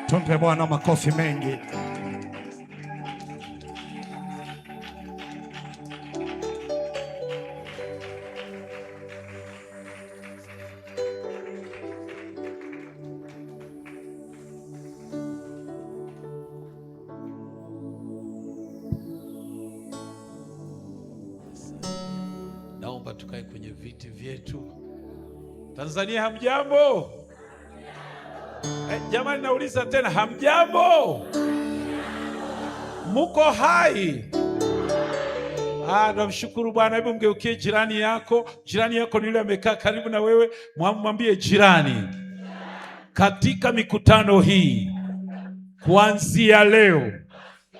Tumpe Bwana makofi mengi. Naomba tukae kwenye viti vyetu. Tanzania hamjambo? Jamani nauliza tena, hamjambo? Muko hai? Namshukuru Bwana. Hebu mgeukie jirani yako. Jirani yako ni yule amekaa karibu na wewe. Mwambie jirani, katika mikutano hii kuanzia leo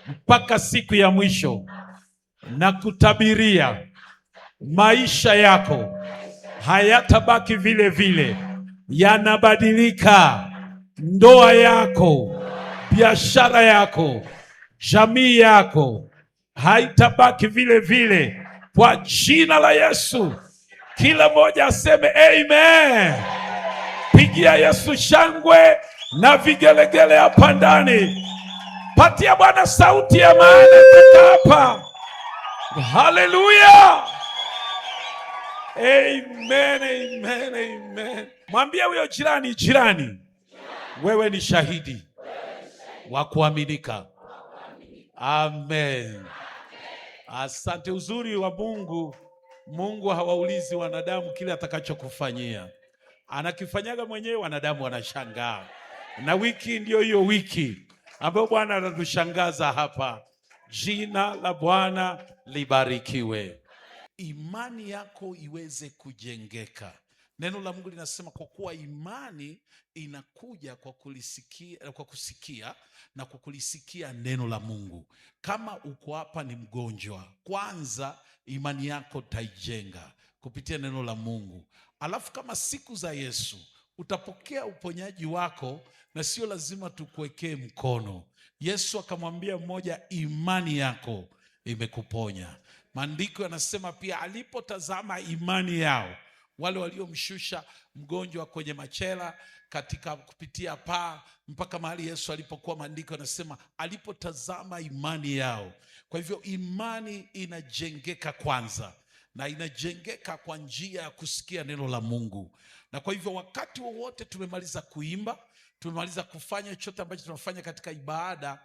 mpaka siku ya mwisho, na kutabiria maisha yako hayatabaki vile vile, yanabadilika. Ndoa yako, biashara yako, jamii yako haitabaki vile vile, kwa jina la Yesu. Kila mmoja aseme amen. Pigia Yesu shangwe na vigelegele hapa ndani. Patia Bwana sauti ya maana hapa. Haleluya. Amen, amen, amen. Mwambie huyo jirani, jirani, wewe ni shahidi wa kuaminika. Amen. Asante. Uzuri wa Mungu, Mungu hawaulizi wanadamu kile atakachokufanyia. Anakifanyaga mwenyewe, wanadamu wanashangaa. Na wiki ndio hiyo wiki ambayo Bwana anatushangaza hapa. Jina la Bwana libarikiwe. Imani yako iweze kujengeka. Neno la Mungu linasema kwa kuwa imani inakuja kwa kusikia na kwa kulisikia neno la Mungu. Kama uko hapa ni mgonjwa, kwanza imani yako taijenga kupitia neno la Mungu. Alafu kama siku za Yesu utapokea uponyaji wako, na sio lazima tukuwekee mkono. Yesu akamwambia mmoja, imani yako imekuponya. Maandiko yanasema pia alipotazama imani yao, wale waliomshusha mgonjwa kwenye machela katika kupitia paa mpaka mahali Yesu alipokuwa, maandiko yanasema alipotazama imani yao. Kwa hivyo imani inajengeka kwanza, na inajengeka kwa njia ya kusikia neno la Mungu. Na kwa hivyo wakati wowote tumemaliza kuimba, tumemaliza kufanya chochote ambacho tunafanya katika ibada,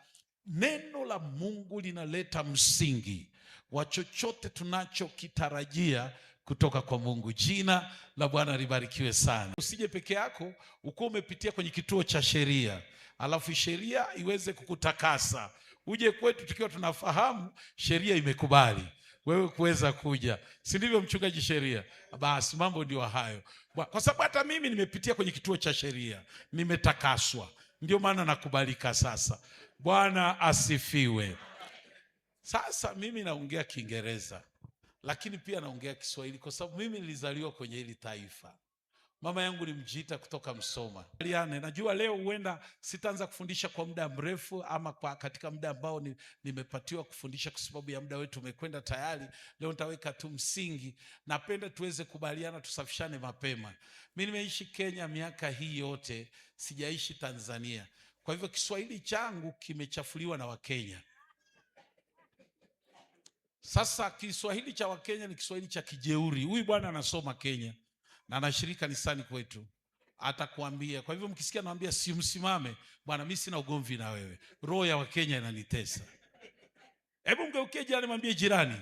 neno la Mungu linaleta msingi wa chochote tunachokitarajia kutoka kwa Mungu. Jina la Bwana libarikiwe sana. Usije peke yako uko umepitia kwenye kituo cha sheria, alafu sheria iweze kukutakasa. Uje kwetu tukiwa tunafahamu sheria imekubali wewe kuweza kuja. Si ndivyo mchungaji sheria? Basi mambo ndio hayo. Kwa sababu hata mimi nimepitia kwenye kituo cha sheria, nimetakaswa. Ndio maana nakubalika sasa. Bwana asifiwe. Sasa mimi naongea Kiingereza, lakini pia naongea Kiswahili kwa sababu mimi nilizaliwa kwenye hili taifa. Mama yangu ni Mjita kutoka Msoma. Najua leo huenda sitaanza kufundisha kwa muda mrefu, ama katika muda ambao nimepatiwa kufundisha kwa sababu ya muda wetu umekwenda tayari. Leo nitaweka tu msingi. Napenda tuweze kubaliana, tusafishane mapema. Mimi nimeishi Kenya miaka hii yote, sijaishi Tanzania. Kwa hivyo Kiswahili changu kimechafuliwa na Wakenya. Sasa Kiswahili cha Wakenya ni Kiswahili cha kijeuri. Huyu bwana anasoma Kenya na anashiriki kanisani kwetu, atakwambia. Kwa hivyo mkisikia naambia si msimame, bwana mimi sina ugomvi na wewe, roho ya Wakenya inanitesa. Hebu mgeukie jirani, mwambie jirani,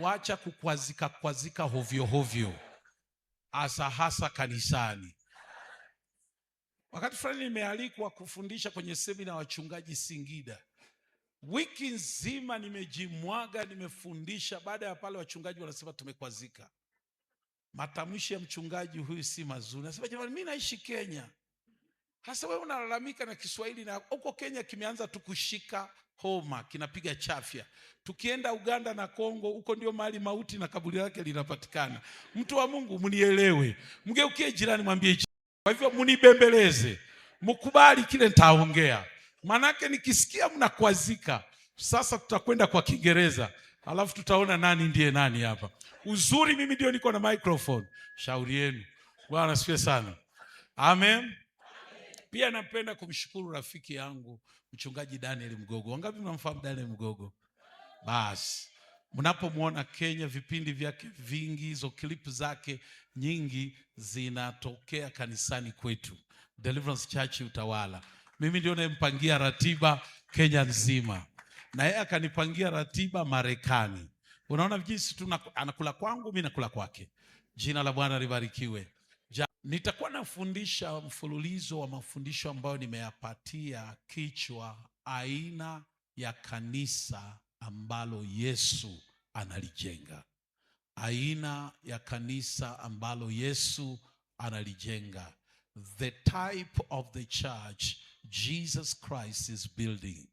wacha kukwazika hovyo hovyo, hasa kanisani. Wakati fulani nimealikwa kufundisha kwenye semina ya wachungaji Singida. Wiki nzima nimejimwaga, nimefundisha. Baada ya pale wachungaji wanasema tumekwazika. Matamshi ya mchungaji huyu si mazuri. Nasema jamani, mimi naishi Kenya. Hasa wewe unalalamika na Kiswahili, na huko Kenya kimeanza tukushika homa, kinapiga chafya. Tukienda Uganda na Kongo, huko ndio mahali mauti na kaburi lake linapatikana. Mtu wa Mungu mnielewe. Mgeukie jirani, mwambie. Kwa hivyo mnibembeleze, mkubali kile nitaongea. Manake nikisikia mnakwazika, sasa tutakwenda kwa Kiingereza, alafu tutaona nani ndiye nani hapa. Uzuri mimi ndio niko na microphone. Shauri yenu. Bwana asifiwe sana. Amen. Pia napenda kumshukuru rafiki yangu mchungaji Daniel Mgogo. Wangapi mnamfahamu Daniel Mgogo? Basi mnapomwona Kenya vipindi vyake vingi, hizo clip zake nyingi zinatokea kanisani kwetu Deliverance Church Utawala. Mimi ndio nimempangia ratiba Kenya nzima, na yeye akanipangia ratiba Marekani. Unaona jinsi tu anakula kwangu, mimi nakula kwake. Jina la Bwana libarikiwe. Nitakuwa nafundisha mfululizo wa mafundisho ambayo nimeyapatia kichwa aina ya kanisa ambalo Yesu analijenga. Aina ya kanisa ambalo Yesu analijenga. The type of the church Jesus Christ is building.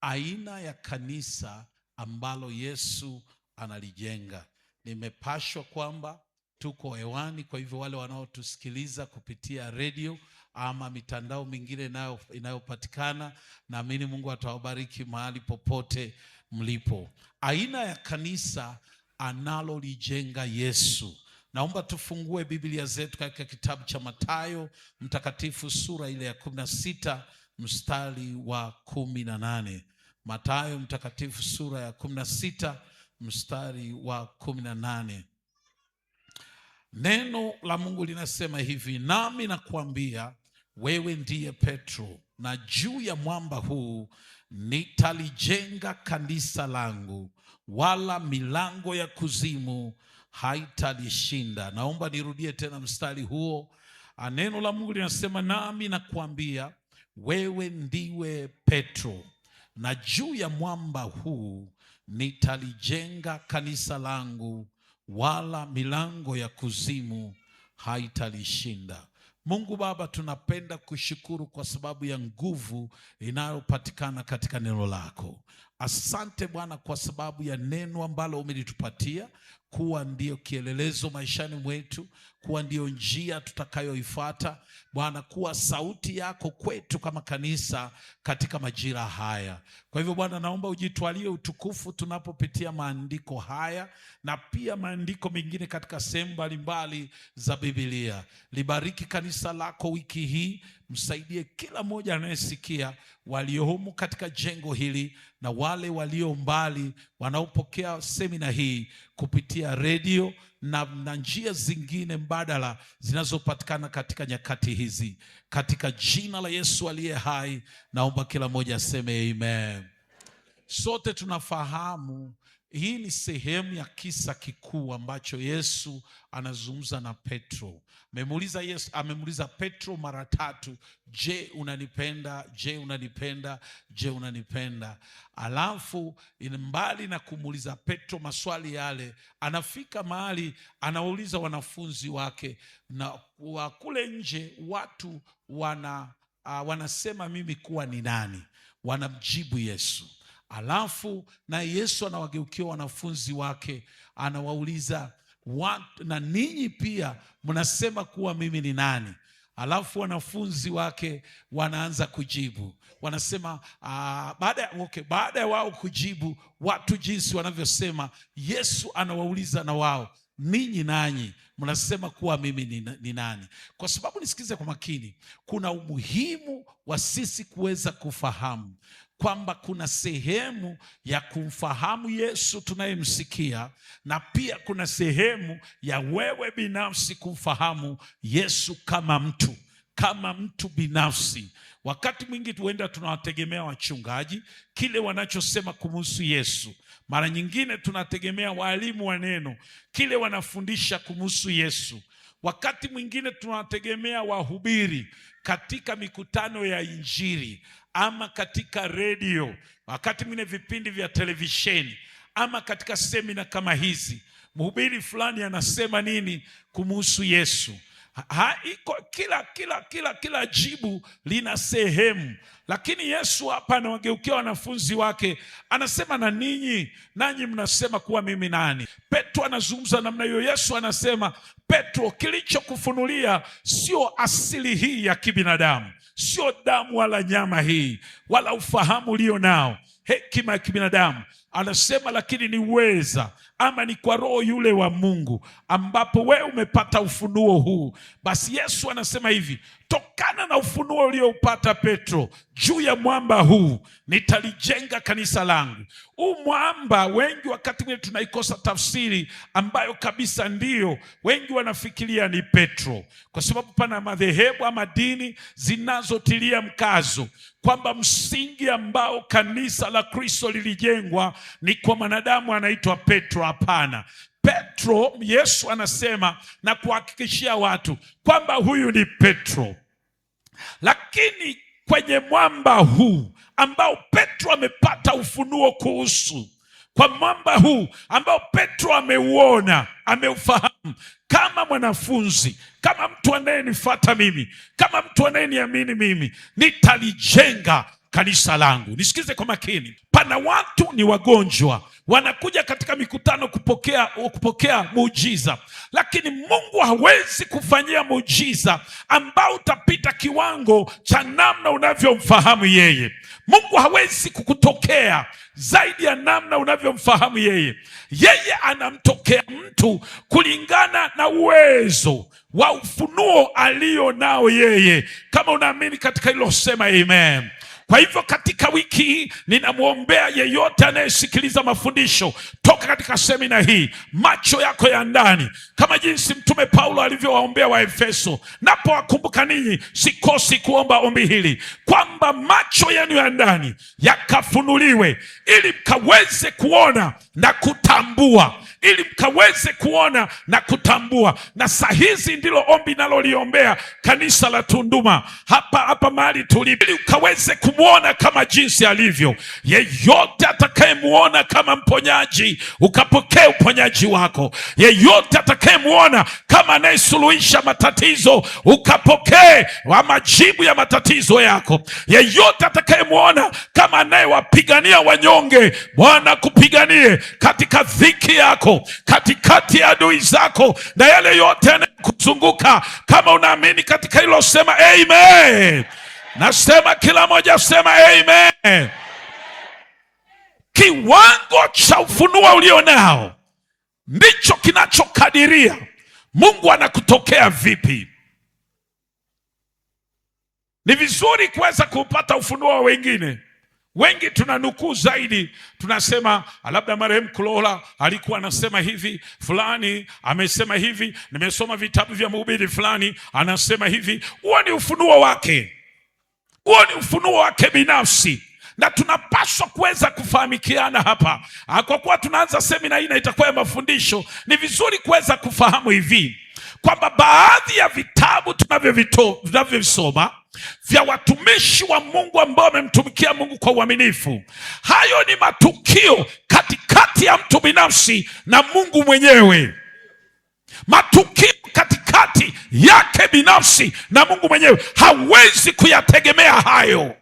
Aina ya kanisa ambalo Yesu analijenga. Nimepashwa kwamba tuko hewani, kwa hivyo wale wanaotusikiliza kupitia radio ama mitandao mingine inayopatikana, naamini Mungu atawabariki mahali popote mlipo. Aina ya kanisa analolijenga Yesu. Naomba tufungue Biblia zetu katika kitabu cha Mathayo mtakatifu sura ile ya 16 mstari wa 18. Mathayo mtakatifu sura ya 16 mstari wa 18. Neno la Mungu linasema hivi: nami nakuambia wewe ndiye Petro, na juu ya mwamba huu nitalijenga kanisa langu, wala milango ya kuzimu haitalishinda. Naomba nirudie tena mstari huo. Neno la Mungu linasema nami nakuambia wewe ndiwe Petro, na juu ya mwamba huu nitalijenga kanisa langu, wala milango ya kuzimu haitalishinda. Mungu Baba, tunapenda kushukuru kwa sababu ya nguvu inayopatikana katika neno lako. Asante Bwana kwa sababu ya neno ambalo umelitupatia kuwa ndio kielelezo maishani mwetu, kuwa ndio njia tutakayoifuata Bwana, kuwa sauti yako kwetu kama kanisa katika majira haya. Kwa hivyo Bwana, naomba ujitwalie utukufu tunapopitia maandiko haya na pia maandiko mengine katika sehemu mbalimbali za Biblia. Libariki kanisa lako wiki hii, msaidie kila mmoja anayesikia, waliohumu katika jengo hili na wale walio mbali wanaopokea semina hii kupitia redio na njia zingine mbadala zinazopatikana katika nyakati hizi. Katika jina la Yesu aliye hai, naomba kila mmoja aseme amen. Sote tunafahamu hii ni sehemu ya kisa kikuu ambacho Yesu anazungumza na Petro. Amemuuliza Petro mara 3, je, unanipenda? Je, unanipenda? Je, unanipenda? Alafu mbali na kumuuliza Petro maswali yale, anafika mahali anawauliza wanafunzi wake, na kule nje watu wanasema mimi kuwa ni nani? Wanamjibu Yesu. Alafu na Yesu anawageukia wanafunzi wake, anawauliza, na ninyi pia mnasema kuwa mimi ni nani? Alafu wanafunzi wake wanaanza kujibu, wanasema baada ya wao kujibu watu jinsi wanavyosema, Yesu anawauliza na wao, ninyi nanyi mnasema kuwa mimi ni nani? Kwa sababu nisikize kwa makini, kuna umuhimu wa sisi kuweza kufahamu kwamba kuna sehemu ya kumfahamu Yesu tunayemsikia, na pia kuna sehemu ya wewe binafsi kumfahamu Yesu kama mtu binafsi. Wakati mwingi tuenda tunawategemea wachungaji, kile wanachosema kumhusu Yesu. Mara nyingine tunategemea walimu wa neno, kile wanafundisha kumhusu Yesu. Wakati mwingine tunawategemea wahubiri katika mikutano ya Injili ama katika redio, wakati mwingine vipindi vya televisheni ama katika semina kama hizi. Mhubiri fulani anasema nini kumhusu Yesu? Kila jibu lina sehemu, lakini Yesu hapa anawageukia wanafunzi wake, anasema na nanyi mnasema kuwa mimi nani? Petro anazungumza namna hiyo. Yesu anasema, Petro, kilichokufunulia sio asili hii ya kibinadamu, sio damu wala nyama hii wala ufahamu ulio nao, hekima ya kibinadamu, anasema lakini ni uweza ama ni kwa Roho yule wa Mungu ambapo wewe umepata ufunuo huu. Basi Yesu anasema hivi, tokana na ufunuo ulioupata Petro, juu ya mwamba huu nitalijenga kanisa langu. Huu mwamba, wengi wakati mwingine tunaikosa tafsiri ambayo kabisa ndiyo wengi wanafikiria ni Petro, kwa sababu pana madhehebu ama dini zinazotilia mkazo kwamba msingi ambao kanisa la Kristo lilijengwa ni kwa mwanadamu anaitwa Petro. Hapana. Petro, Yesu anasema na kuhakikishia watu kwamba huyu ni Petro, lakini kwenye mwamba huu ambao Petro amepata ufunuo kuhusu, kwa mwamba huu ambao Petro ameuona, ameufahamu kama mwanafunzi, kama mtu anayenifuata mimi, kama mtu anayeniamini mimi, nitalijenga kanisa langu. Nisikize kwa makini. Pana watu ni wagonjwa, wanakuja katika mikutano kupokea muujiza, lakini Mungu hawezi kufanyia muujiza ambao utapita kiwango cha namna unavyomfahamu yeye. Mungu hawezi kukutokea zaidi ya namna unavyomfahamu yeye. Yeye anamtokea mtu kulingana na uwezo wa ufunuo alio nao yeye. Kama unaamini katika hilo, sema amen. Kwa hivyo katika wiki hii ninamwombea yeyote anayesikiliza mafundisho toka katika semina hii, macho yako ya ndani, kama jinsi Mtume Paulo alivyowaombea Waefeso. Napowakumbuka ninyi, sikosi kuomba ombi hili, kwamba macho yenu ya ndani yakafunuliwe, ili mkaweze kuona na kutambua, ili mkaweze kuona na kutambua. Na saa hizi ndilo ombi naloliombea kanisa la Tunduma hapa mahali tulipo, ili ukaweze kumuona kama jinsi alivyo. Yeyote atakayemuona kama mponyaji, ukapokea uponyaji wako. Yeyote atakayemuona kama anayesuluhisha matatizo, ukapokee majibu ya matatizo yako. Yeyote atakayemuona kama anayewapigania wanyonge, Bwana kupiganie katika dhiki yako, katikati ya adui zako na yale yote yanayokuzunguka. Kama unaamini katika hilo, sema amen. Nasema kila moja sema amen. Kiwango cha ufunuo ulionao ndicho kinachokadiria Mungu anakutokea vipi. Ni vizuri kuweza kupata ufunuo wa wengine. Wengi tunanukuu zaidi, tunasema labda marehemu Kulola alikuwa anasema hivi, fulani amesema hivi, nimesoma vitabu vya mhubiri fulani anasema hivi. Huo ni ufunuo wake, huo ni ufunuo wake binafsi, na tunapaswa kuweza kufahamikiana hapa. Kwa kuwa tunaanza semina hii na itakuwa ya mafundisho, ni vizuri kuweza kufahamu hivi kwamba baadhi ya vitabu tunavyovisoma vya watumishi wa Mungu ambao wamemtumikia Mungu kwa uaminifu, hayo ni matukio katikati ya mtu binafsi na Mungu mwenyewe. Matukio katikati yake binafsi na Mungu mwenyewe. Hawezi kuyategemea hayo,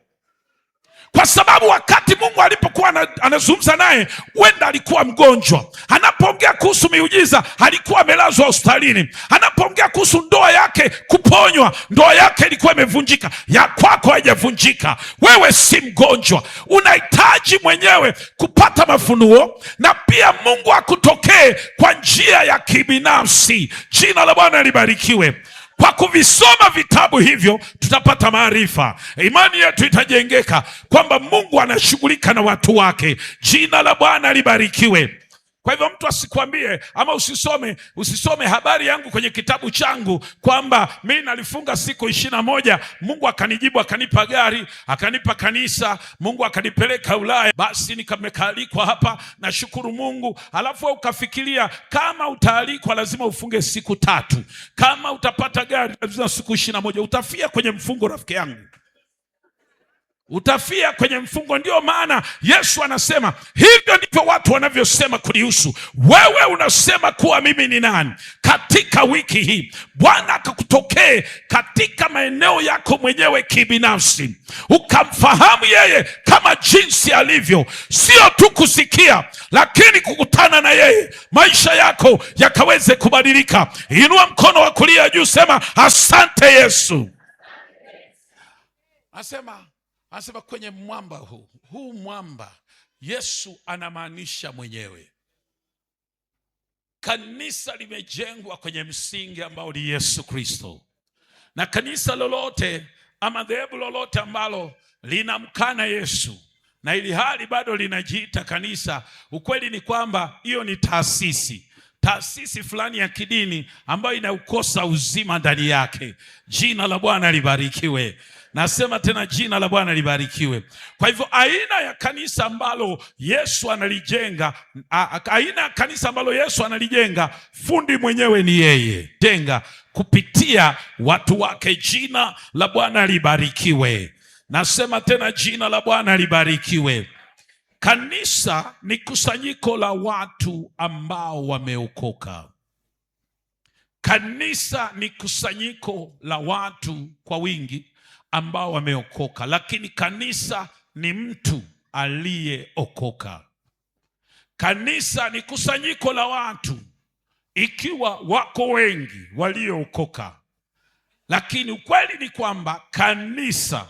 kwa sababu wakati Mungu alipokuwa anazungumza naye, wenda alikuwa mgonjwa. Anapoongea kuhusu miujiza, alikuwa amelazwa hospitalini. Anapoongea kuhusu ndoa yake kuponywa, ndoa yake ilikuwa imevunjika. Ya kwako haijavunjika. Wewe si mgonjwa. Unahitaji mwenyewe kupata mafunuo, na pia Mungu akutokee kwa njia ya kibinafsi. Jina la Bwana libarikiwe. Kwa kuvisoma vitabu hivyo tutapata maarifa. Imani yetu itajengeka kwamba Mungu anashughulika na watu wake. Jina la Bwana libarikiwe. Kwa hivyo mtu asikwambie ama usisome habari yangu kwenye kitabu changu kwamba mimi nalifunga siku 21, Mungu akanijibu, akanipa gari, akanipa kanisa, Mungu akanipeleka Ulaya, basi nikamekalikwa hapa, nashukuru Mungu. Alafu ukafikiria kama utaalikwa lazima ufunge siku 3, kama utapata gari lazima siku 21. Utafia kwenye mfungo, rafiki yangu, utafia kwenye mfungo. Ndio maana Yesu anasema hivyo ndivyo watu wanavyosema kunihusu. Wewe unasema kuwa mimi ni nani? Katika wiki hii Bwana akakutokee katika maeneo yako mwenyewe kibinafsi, ukamfahamu yeye kama jinsi alivyo. Sio tu kusikia, lakini kukutana na yeye, maisha yako yakaweze kubadilika. Inua mkono wa kulia juu, sema asante Yesu. Asema Anasema kwenye mwamba huu mwamba Yesu anamaanisha mwenyewe. Kanisa limejengwa kwenye msingi ambao ni Yesu Kristo, na kanisa lolote ama dhehebu lolote ambalo linamkana Yesu na ili hali bado linajiita kanisa, ukweli ni kwamba hiyo ni taasisi fulani ya kidini ambayo inaukosa uzima ndani yake. Jina la Bwana libarikiwe. Nasema tena jina la Bwana libarikiwe. Kwa hivyo aina ya kanisa ambalo Yesu analijenga, fundi mwenyewe ni yeye, jenga kupitia watu wake. Jina la Bwana libarikiwe. Nasema tena jina la Bwana libarikiwe. Kanisa ni kusanyiko la watu ambao wameokoka. Kanisa ni kusanyiko la watu kwa wingi ambao wameokoka, lakini kanisa ni mtu aliyeokoka. Kanisa ni kusanyiko la watu ikiwa wako wengi waliookoka, lakini ukweli ni kwamba kanisa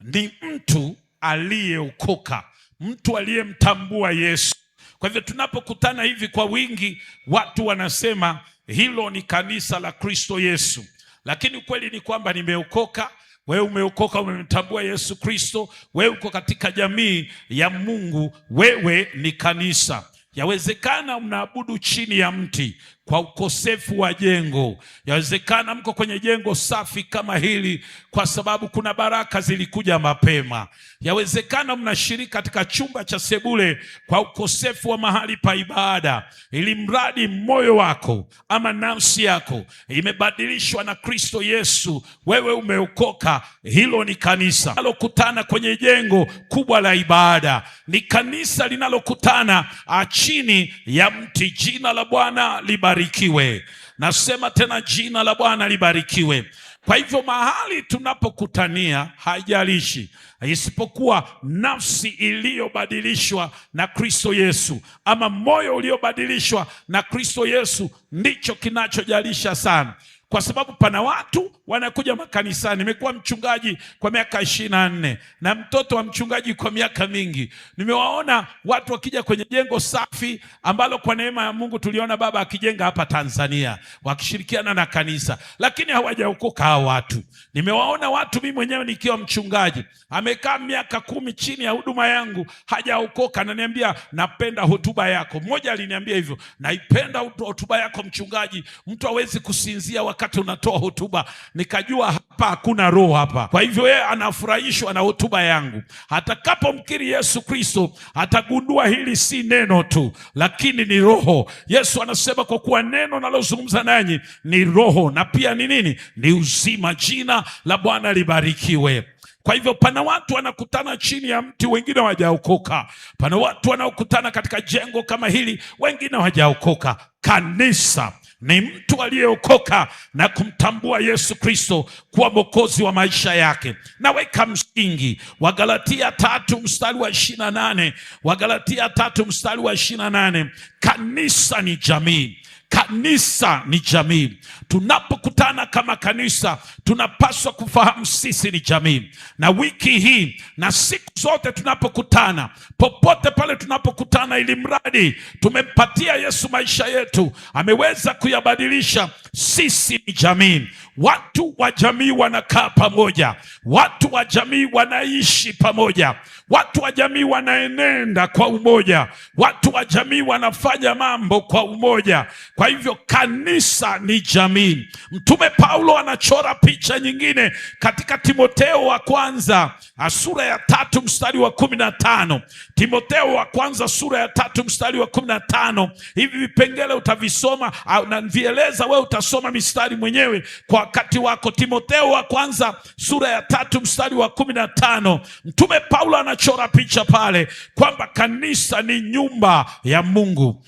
ni mtu aliyeokoka, mtu aliyemtambua Yesu. Kwa hivyo tunapokutana hivi kwa wingi, watu wanasema hilo ni kanisa la Kristo Yesu, lakini ukweli ni kwamba nimeokoka. Wewe umeokoka, umemtambua Yesu Kristo, wewe uko katika jamii ya Mungu, wewe ni kanisa. Yawezekana mnaabudu chini ya mti kwa ukosefu wa jengo. Yawezekana mko kwenye jengo safi kama hili kwa sababu kuna baraka zilikuja mapema. Yawezekana mnashiriki katika chumba cha sebule kwa ukosefu wa mahali pa ibada, ili mradi moyo wako ama nafsi yako imebadilishwa na Kristo Yesu, wewe umeokoka. Hilo ni kanisa linalokutana kwenye jengo kubwa la ibada, ni kanisa linalokutana chini ya mti. Jina la Bwana libarikiwe. Nasema tena jina la Bwana libarikiwe. Kwa hivyo mahali tunapokutania haijalishi, isipokuwa nafsi iliyobadilishwa na Kristo Yesu ama moyo uliobadilishwa na Kristo Yesu ndicho kinachojalisha sana. Kwa sababu pana watu wanakuja makanisani. Nimekuwa mchungaji kwa miaka 24 na mtoto wa mchungaji kwa miaka mingi. Nimewaona watu wakija kwenye jengo safi ambalo kwa neema ya Mungu tuliona baba akijenga hapa Tanzania, wakishirikiana na kanisa, lakini hawajaokoka hao watu. Nimewaona watu, mimi mwenyewe nikiwa mchungaji, amekaa miaka 10 chini ya huduma yangu, hajaokoka. Ananiambia napenda hotuba yako. Mmoja aliniambia hivyo, naipenda hotuba yako mchungaji, mtu hawezi kusinzia wakati unatoa hotuba. Nikajua hapa hakuna roho hapa. Kwa hivyo yeye anafurahishwa na hotuba yangu. Atakapomkiri Yesu Kristo atagundua hili si neno tu, lakini ni roho. Yesu anasema kwa kuwa neno nalozungumza nanyi ni roho na pia ni nini? Ni uzima. Jina la Bwana libarikiwe. Kwa hivyo pana watu wanakutana chini ya mti, wengine hawajaokoka. Pana watu wanaokutana katika jengo kama hili, wengine hawajaokoka. Kanisa ni mtu aliyeokoka na kumtambua Yesu Kristo kuwa mwokozi wa maisha yake. Naweka msingi Wagalatia 3:28. Wagalatia 3:28. Kanisa ni jamii. Kanisa ni jamii. Tunapokutana kama kanisa, tunapaswa kufahamu sisi ni jamii. Na wiki hii na siku zote tunapokutana, popote pale tunapokutana, ili mradi tumempatia Yesu maisha yetu, ameweza kuyabadilisha. Sisi ni jamii. Watu wa jamii wanakaa pamoja, watu wa jamii wanaishi pamoja, watu wa jamii wanaenenda kwa umoja, watu wa jamii wanafanya mambo kwa umoja. Kwa hivyo kanisa ni jamii. Mtume Paulo anachora picha nyingine katika Timotheo wa kwanza sura ya 3 mstari wa 15. Timotheo wa kwanza sura ya 3 mstari wa 15. Hivi vipengele utavisoma na vieleza wewe, utasoma mistari mwenyewe kwa wakati wako. Timotheo wa kwanza sura ya 3 mstari wa 15. Mtume Paulo anachora picha pale kwamba kanisa ni nyumba ya Mungu.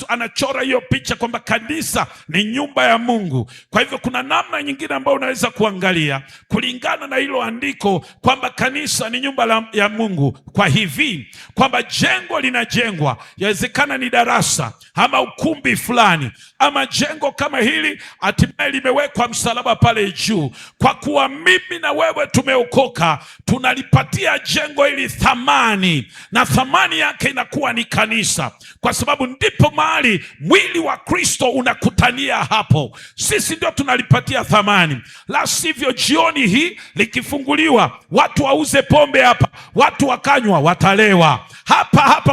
Anachora hiyo picha kwamba kanisa ni nyumba ya Mungu. Kwa hivyo kuna namna nyingine ambayo unaweza kuangalia kulingana na hilo andiko kwamba kanisa ni nyumba ya Mungu. Kwa hivi kwamba jengo linajengwa, yawezekana ni darasa ama ukumbi fulani, ama jengo kama hili hatimaye limewekwa msalaba msalaba pale juu. Kwa kuwa mimi na wewe tumeokoka, tunalipatia jengo hili thamani, na thamani yake inakuwa ni kanisa, kwa sababu ndipo mahali mwili wa Kristo unakutania hapo. Sisi ndio tunalipatia thamani, la sivyo jioni hii likifunguliwa, watu wauze pombe hapa, watu wakanywa, watalewa hapa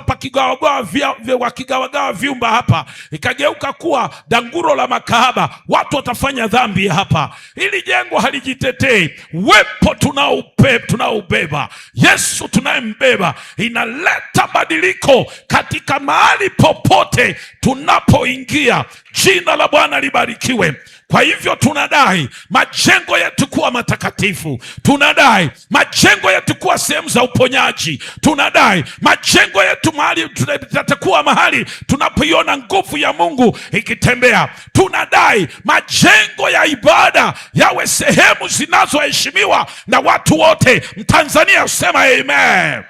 wakigawagawa vyumba hapa, ikageuka kuwa danguro la makahaba, watu watafanya dhambi hapa. Hili jengo halijitetei. Wepo tunaoubeba, Yesu tunayembeba, inaleta badiliko katika mahali popote tunapoingia. Jina la Bwana libarikiwe. Kwa hivyo tunadai majengo yetu kuwa matakatifu, tunadai majengo yetu kuwa sehemu za uponyaji, tunadai majengo yetu mahali tutakuwa mahali tunapoiona nguvu ya Mungu ikitembea, tunadai majengo ya ibada yawe sehemu zinazoheshimiwa na watu wote. Mtanzania sema amen.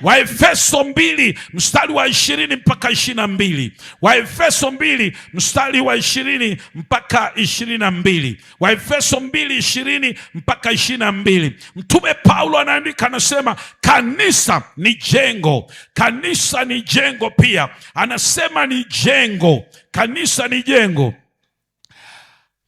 Waefeso 2 mstari wa 20 mpaka 22. Waefeso 2 mstari wa 20 mpaka 22. Waefeso 2:20 mpaka 22. Mtume Paulo anaandika, anasema kanisa ni jengo. Kanisa ni jengo pia. Anasema ni jengo. Kanisa ni jengo.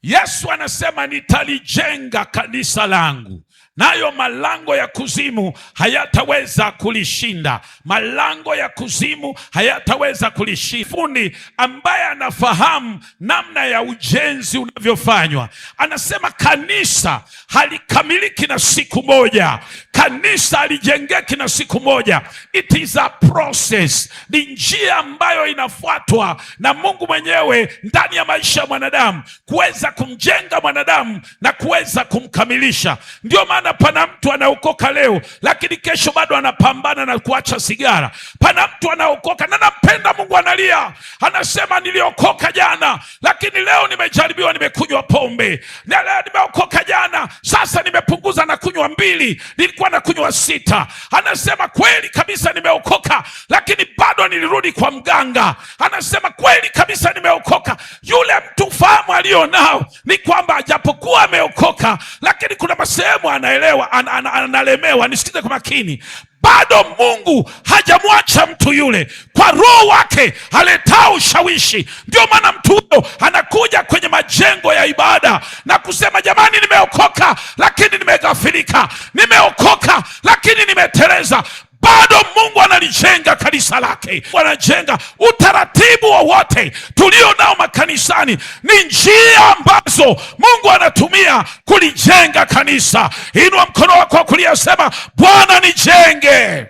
Yesu anasema nitalijenga kanisa langu, nayo malango ya kuzimu hayataweza kulishinda. Malango ya kuzimu hayataweza kulishinda. Fundi ambaye anafahamu namna ya ujenzi unavyofanywa anasema kanisa halikamiliki na siku moja. Kanisa halijengeki na siku moja. It is a process. Ni njia ambayo inafuatwa na Mungu mwenyewe ndani ya maisha ya mwanadamu, kuweza kumjenga mwanadamu na kuweza kumkamilisha. Ndio maana pana mtu anaokoka leo lakini kesho bado anapambana na kuacha sigara. Pana mtu anaokoka na nampenda Mungu, analia, anasema niliokoka jana lakini leo nimejaribiwa, nimekunywa pombe. Na leo nimeokoka jana, sasa nimepunguza na kunywa 2, nilikuwa na kunywa 6. Anasema kweli kabisa nimeokoka lakini bado nilirudi kwa mganga. Anasema kweli kabisa nimeokoka. Yule mtu fahamu alionao ni kwamba japokuwa ameokoka lakini kuna masehemu anaelewa, analemewa. Nisikize kwa makini, bado Mungu hajamwacha mtu yule. Kwa Roho wake aletao ushawishi, ndio maana mtu huyo anakuja kwenye majengo ya ibada na kusema jamani, nimeokoka lakini nimeghafilika, nimeokoka lakini nimeteleza. Bado Mungu analijenga kanisa lake. Anajenga utaratibu wowote tulio nao makanisani, ni njia ambazo Mungu anatumia kulijenga kanisa. Inua mkono wako wa kulia, sema Bwana nijenge.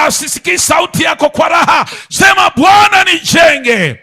Sisikii sauti yako kwa raha, sema Bwana nijenge.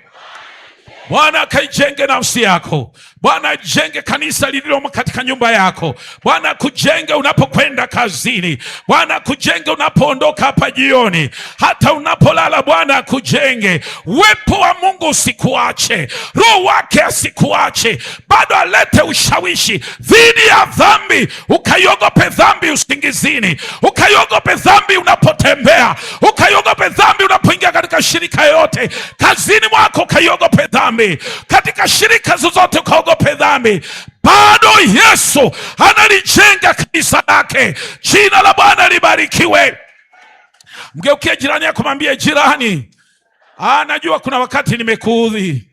Bwana akaijenge nafsi yako. Bwana ajenge kanisa lililo katika nyumba yako. Bwana kujenge unapokwenda kazini. Bwana kujenge unapoondoka hapa jioni. Hata unapolala Bwana kujenge. Uwepo wa Mungu usikuache. Roho wake asikuache. Bado alete ushawishi dhidi ya dhambi. Ukaiogope dhambi usingizini. Ukaiogope dhambi unapotembea. Ukaiogope dhambi unapoingia katika shirika yote. Kazini mwako ukaiogope dhambi. Katika shirika zozote ukaogope dhambi. Bado Yesu analijenga kanisa lake. Jina la Bwana libarikiwe. Mgeukie jirani yako, mwambie jirani, najua kuna wakati nimekuudhi.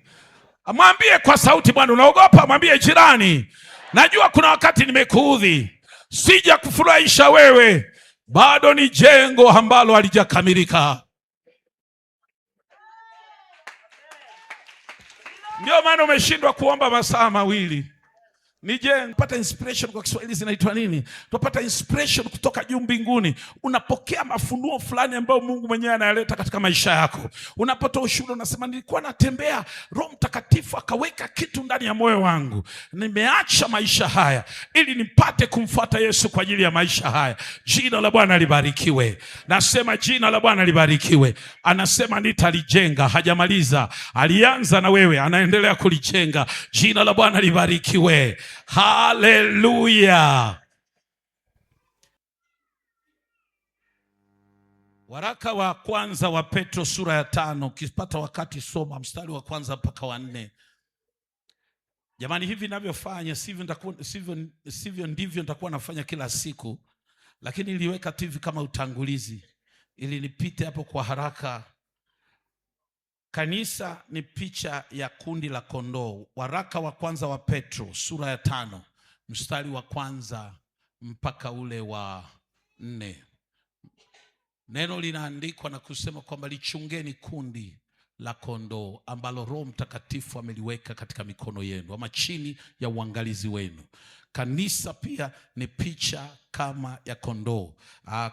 Mwambie kwa sauti, Bwana unaogopa. Mwambie jirani, najua kuna wakati nimekuudhi, sija kufurahisha wewe. Bado ni jengo ambalo halijakamilika. Ndio maana umeshindwa kuomba masaa 2. Pata inspiration. Kwa Kiswahili zinaitwa nini? Tupata inspiration kutoka juu mbinguni. Unapokea mafunuo fulani ambayo Mungu mwenyewe analeta katika maisha yako. Unapotoa ushuhuda unasema nilikuwa natembea, Roho Mtakatifu akaweka kitu ndani ya moyo wangu. Nimeacha maisha haya ili nipate kumfuata Yesu kwa ajili ya maisha haya. Jina la Bwana libarikiwe. Nasema jina la Bwana libarikiwe. Anasema nitalijenga. Hajamaliza. Alianza na wewe, anaendelea kulijenga. Jina la Bwana libarikiwe. Haleluya. Waraka wa kwanza wa Petro sura ya 5, ukipata wakati soma mstari wa 1 mpaka wa 4. Jamani, hivi ninavyofanya sivyo ndivyo nitakuwa nafanya kila siku, lakini niliweka tu hivi kama utangulizi ili nipite hapo kwa haraka. Kanisa ni picha ya kundi la kondoo. Waraka wa kwanza wa Petro sura ya 5 mstari wa 1 mpaka ule wa 4. Neno linaandikwa na kusema kwamba lichungeni kundi la kondoo ambalo Roho Mtakatifu ameliweka katika mikono yenu ama chini ya uangalizi wenu. Kanisa pia ni picha kama ya kondoo,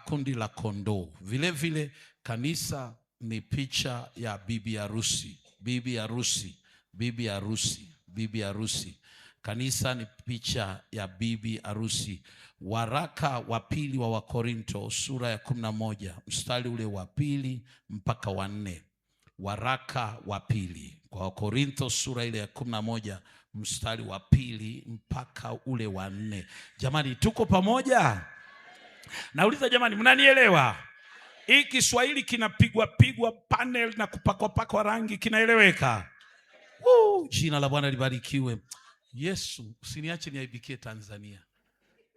kundi la kondoo. Vile vile kanisa ni picha ya bibi harusi, bibi harusi, bibi harusi, bibi harusi. Kanisa ni picha ya bibi harusi. Waraka wa pili wa Wakorinto sura ya 11 mstari ule wa 2 mpaka wa 4. Waraka wa pili kwa Wakorinto sura ile ya 11 mstari wa 2 mpaka ule wa 4. Jamani, tuko pamoja? Nauliza jamani, mnanielewa? Hii Kiswahili kinapigwa panel na kupakwa rangi, kinaeleweka? Jina la Bwana libarikiwe. Yesu, usiniache niaibikie Tanzania.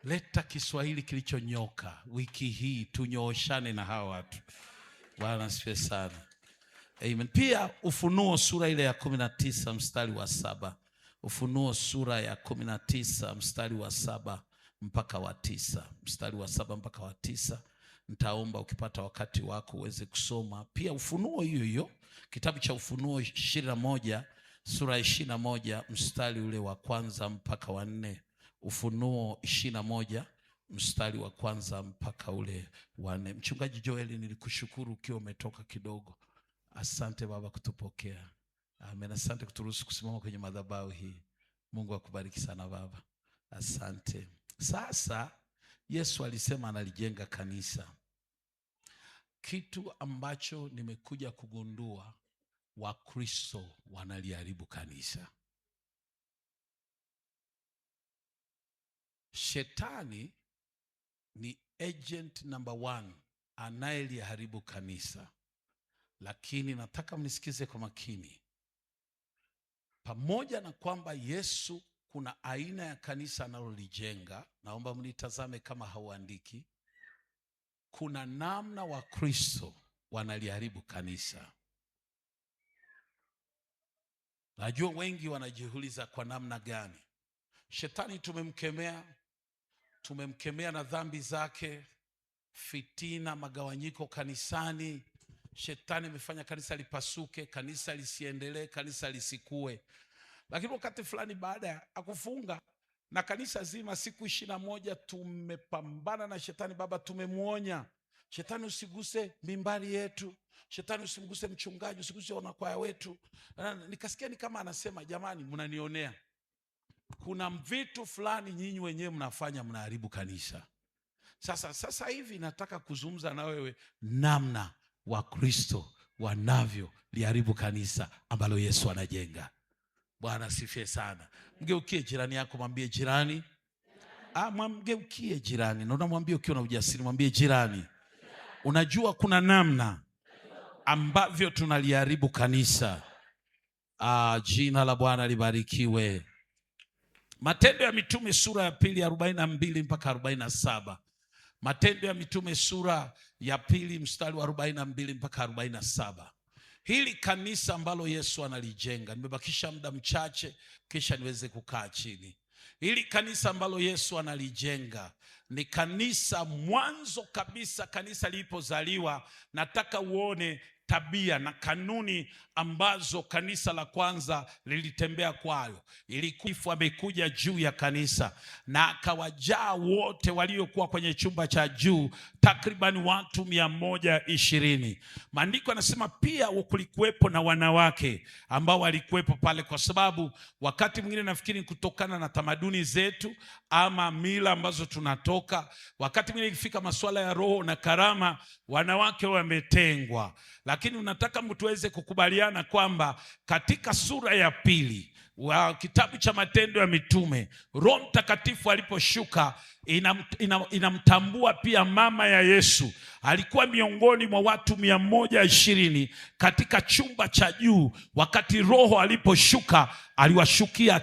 Leta Kiswahili kilichonyoka wiki hii, tunyooshane na hawa watu. Bwana asifiwe sana. Amen. Pia Ufunuo sura ile ya 19 mstari wa 7. Ufunuo sura ya 19 mstari wa 7 mpaka wa 9. Mstari wa 7 mpaka wa 9. Nitaomba ukipata wakati wako uweze kusoma. Pia Ufunuo hiyo kitabu cha Ufunuo 21 sura 21 mstari ule wa 1 mpaka wa 4. Ufunuo 21 mstari wa 1 mpaka ule wa 4. Mchungaji Joeli, nilikushukuru ukiwa umetoka kidogo. Asante Baba kutupokea. Amen. Asante kuturuhusu kusimama kwenye madhabahu hii. Mungu akubariki sana Baba. Asante. Sasa Yesu alisema analijenga kanisa. Kitu ambacho nimekuja kugundua, Wakristo wanaliharibu kanisa. Shetani ni agent number 1 anayeliharibu kanisa. Lakini nataka mnisikize kwa makini. Pamoja na kwamba Yesu kuna aina ya kanisa analolijenga, naomba mnitazame kama hauandiki. Kuna namna Wakristo wanaliharibu kanisa. Najua wengi wanajiuliza kwa namna gani. Shetani tumemkemea na dhambi zake, fitina, magawanyiko kanisani. Shetani amefanya kanisa lipasuke, kanisa lisiendelee, kanisa lisikue. Lakini wakati fulani baada ya kufunga na kanisa zima siku 21 tumepambana na shetani. Baba, tumemuonya shetani, usiguse mimbari yetu, shetani usimguse mchungaji, usiguse wanakwaya wetu. Nikasikia ni kama anasema, jamani, mnanionea. Kuna vitu fulani nyinyi wenyewe mnafanya, mnaharibu kanisa. Sasa hivi nataka kuzungumza na wewe namna Wakristo wanavyo liharibu kanisa ambalo Yesu anajenga. Bwana asifiwe sana. Mgeukie jirani yako, mwambie jirani. Mgeukie jirani na unamwambia ukiwa na ujasiri, mwambie jirani, unajua kuna namna ambavyo tunaliharibu kanisa. Jina la Bwana libarikiwe. Matendo ya Mitume sura ya 2 42 mpaka 47. Matendo ya Mitume sura ya 2 mstari wa 42 mpaka 47. Hili kanisa ambalo Yesu analijenga, nimebakisha muda mchache kisha niweze kukaa chini. Hili kanisa ambalo Yesu analijenga ni kanisa, mwanzo kabisa kanisa lilipozaliwa, nataka uone tabia na kanuni ambazo kanisa la kwanza lilitembea kwayo. Ilikuwa amekuja juu ya kanisa na akawajaa wote waliokuwa kwenye chumba cha juu, takriban watu 120. Maandiko yanasema pia kulikuwepo na wanawake ambao walikuwepo pale, kwa sababu wakati mwingine nafikiri kutokana na tamaduni zetu ama mila ambazo tunatoka, wakati mwingine ikifika masuala ya roho na karama, wanawake wametengwa. Lakini unataka mtuweze kukubaliana kwamba katika sura ya 2 wa kitabu cha Matendo ya Mitume, Roho Mtakatifu aliposhuka inamtambua pia mama ya Yesu. Alikuwa miongoni mwa watu 120 katika chumba cha juu. Wakati Roho aliposhuka, aliwashukia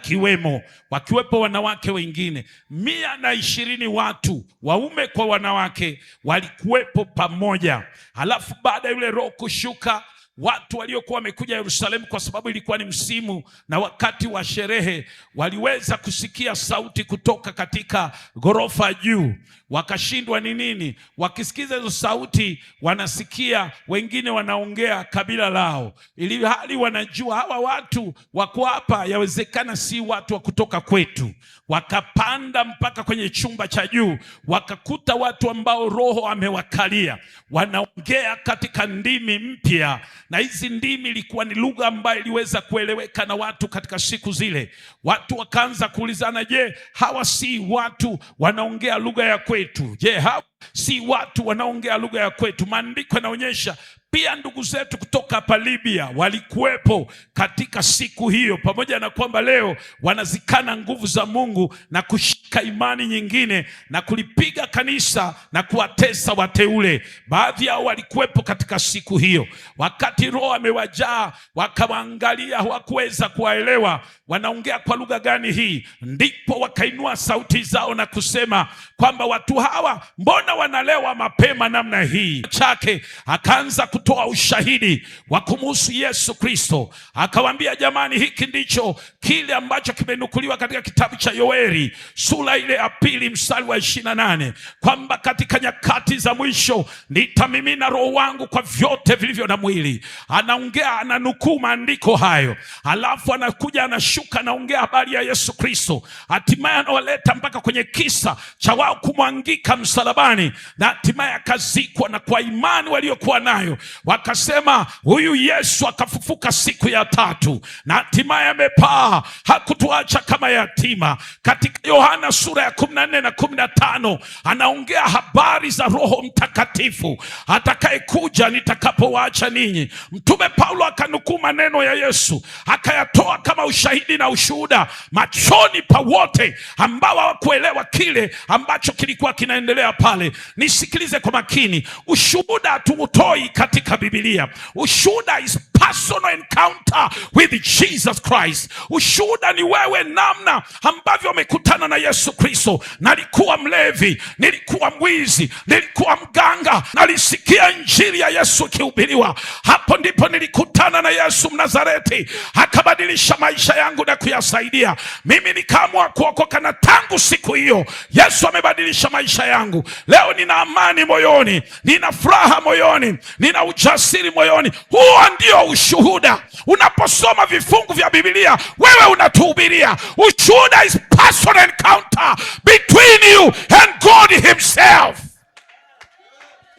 wakiwepo wanawake wengine 120 watu, waume kwa wanawake, walikuwepo pamoja. Halafu baada yule Roho kushuka, watu waliokuwa wamekuja Yerusalemu, kwa sababu ilikuwa ni msimu na wakati wa sherehe, waliweza kusikia sauti kutoka katika ghorofa juu. Wakashindwa ni nini. Wakisikiza hizo sauti, wanasikia wengine wanaongea kabila lao, ili hali wanajua hawa watu wako hapa, yawezekana si watu wa kutoka kwetu. Wakapanda mpaka kwenye chumba cha juu, wakakuta watu ambao Roho amewakalia wanaongea katika ndimi mpya, na hizi ndimi ilikuwa ni lugha ambayo iliweza kueleweka na watu katika siku zile. Watu wakaanza kuulizana, je, hawa si watu wanaongea lugha ya kwetu? Je, hawa si watu wanaongea lugha ya kwetu? Maandiko yanaonyesha pia ndugu zetu kutoka hapa Libya walikuwepo katika siku hiyo, pamoja na kwamba leo wanazikana nguvu za Mungu na kushika imani nyingine na kulipiga kanisa na kuwatesa wateule. Baadhi yao walikuwepo katika siku hiyo. Wakati Roho amewajaa, wakawaangalia, hawakuweza kuwaelewa wanaongea kwa lugha gani hii. Ndipo wakainua sauti zao na kusema kwamba watu hawa mbona wanalewa mapema namna hii? Chake akaanza kutoa ushahidi wa kumhusu Yesu Kristo. Akawaambia, jamani, hiki ndicho kile ambacho kimenukuliwa katika kitabu cha Yoeli sura ile ya 2 mstari wa 28, kwamba katika nyakati za mwisho nitamimina Roho wangu kwa vyote vilivyo na mwili. Anaongea, ananukuu maandiko hayo, alafu anakuja anashuka, anaongea habari ya Yesu Kristo. Hatimaye anawaleta mpaka kwenye kisa cha wao kumwangika msalabani, na hatimaye akazikwa, na kwa imani waliokuwa nayo wakasema huyu Yesu akafufuka siku ya 3 na hatimaye amepaa, hakutuacha kama yatima. Katika Yohana sura ya 14 na 15 anaongea habari za Roho Mtakatifu atakayekuja nitakapowaacha ninyi. Mtume Paulo akanukuu maneno ya Yesu, akayatoa kama ushahidi na ushuhuda machoni pa wote ambao hawakuelewa kile ambacho kilikuwa kinaendelea pale. Nisikilize kwa makini, ushuhuda hatutoi katika Biblia. Ushuhuda is personal encounter with Jesus Christ. Ushuhuda ni wewe namna ambavyo umekutana na Yesu Kristo. Nalikuwa mlevi, nilikuwa mwizi, nilikuwa mganga, nalisikia injili ya Yesu ikihubiriwa. Hapo ndipo nilikutana na Yesu Mnazareti, akabadilisha maisha yangu na kuyasaidia. Mimi nikaamua kuokoka, na tangu siku hiyo Yesu amebadilisha maisha yangu. Leo nina amani moyoni, nina furaha moyoni, nina ujasiri moyoni. Huo ndio ushuhuda. Unaposoma vifungu vya Biblia, wewe unatuhubiria. Ushuhuda is personal encounter between you and God himself.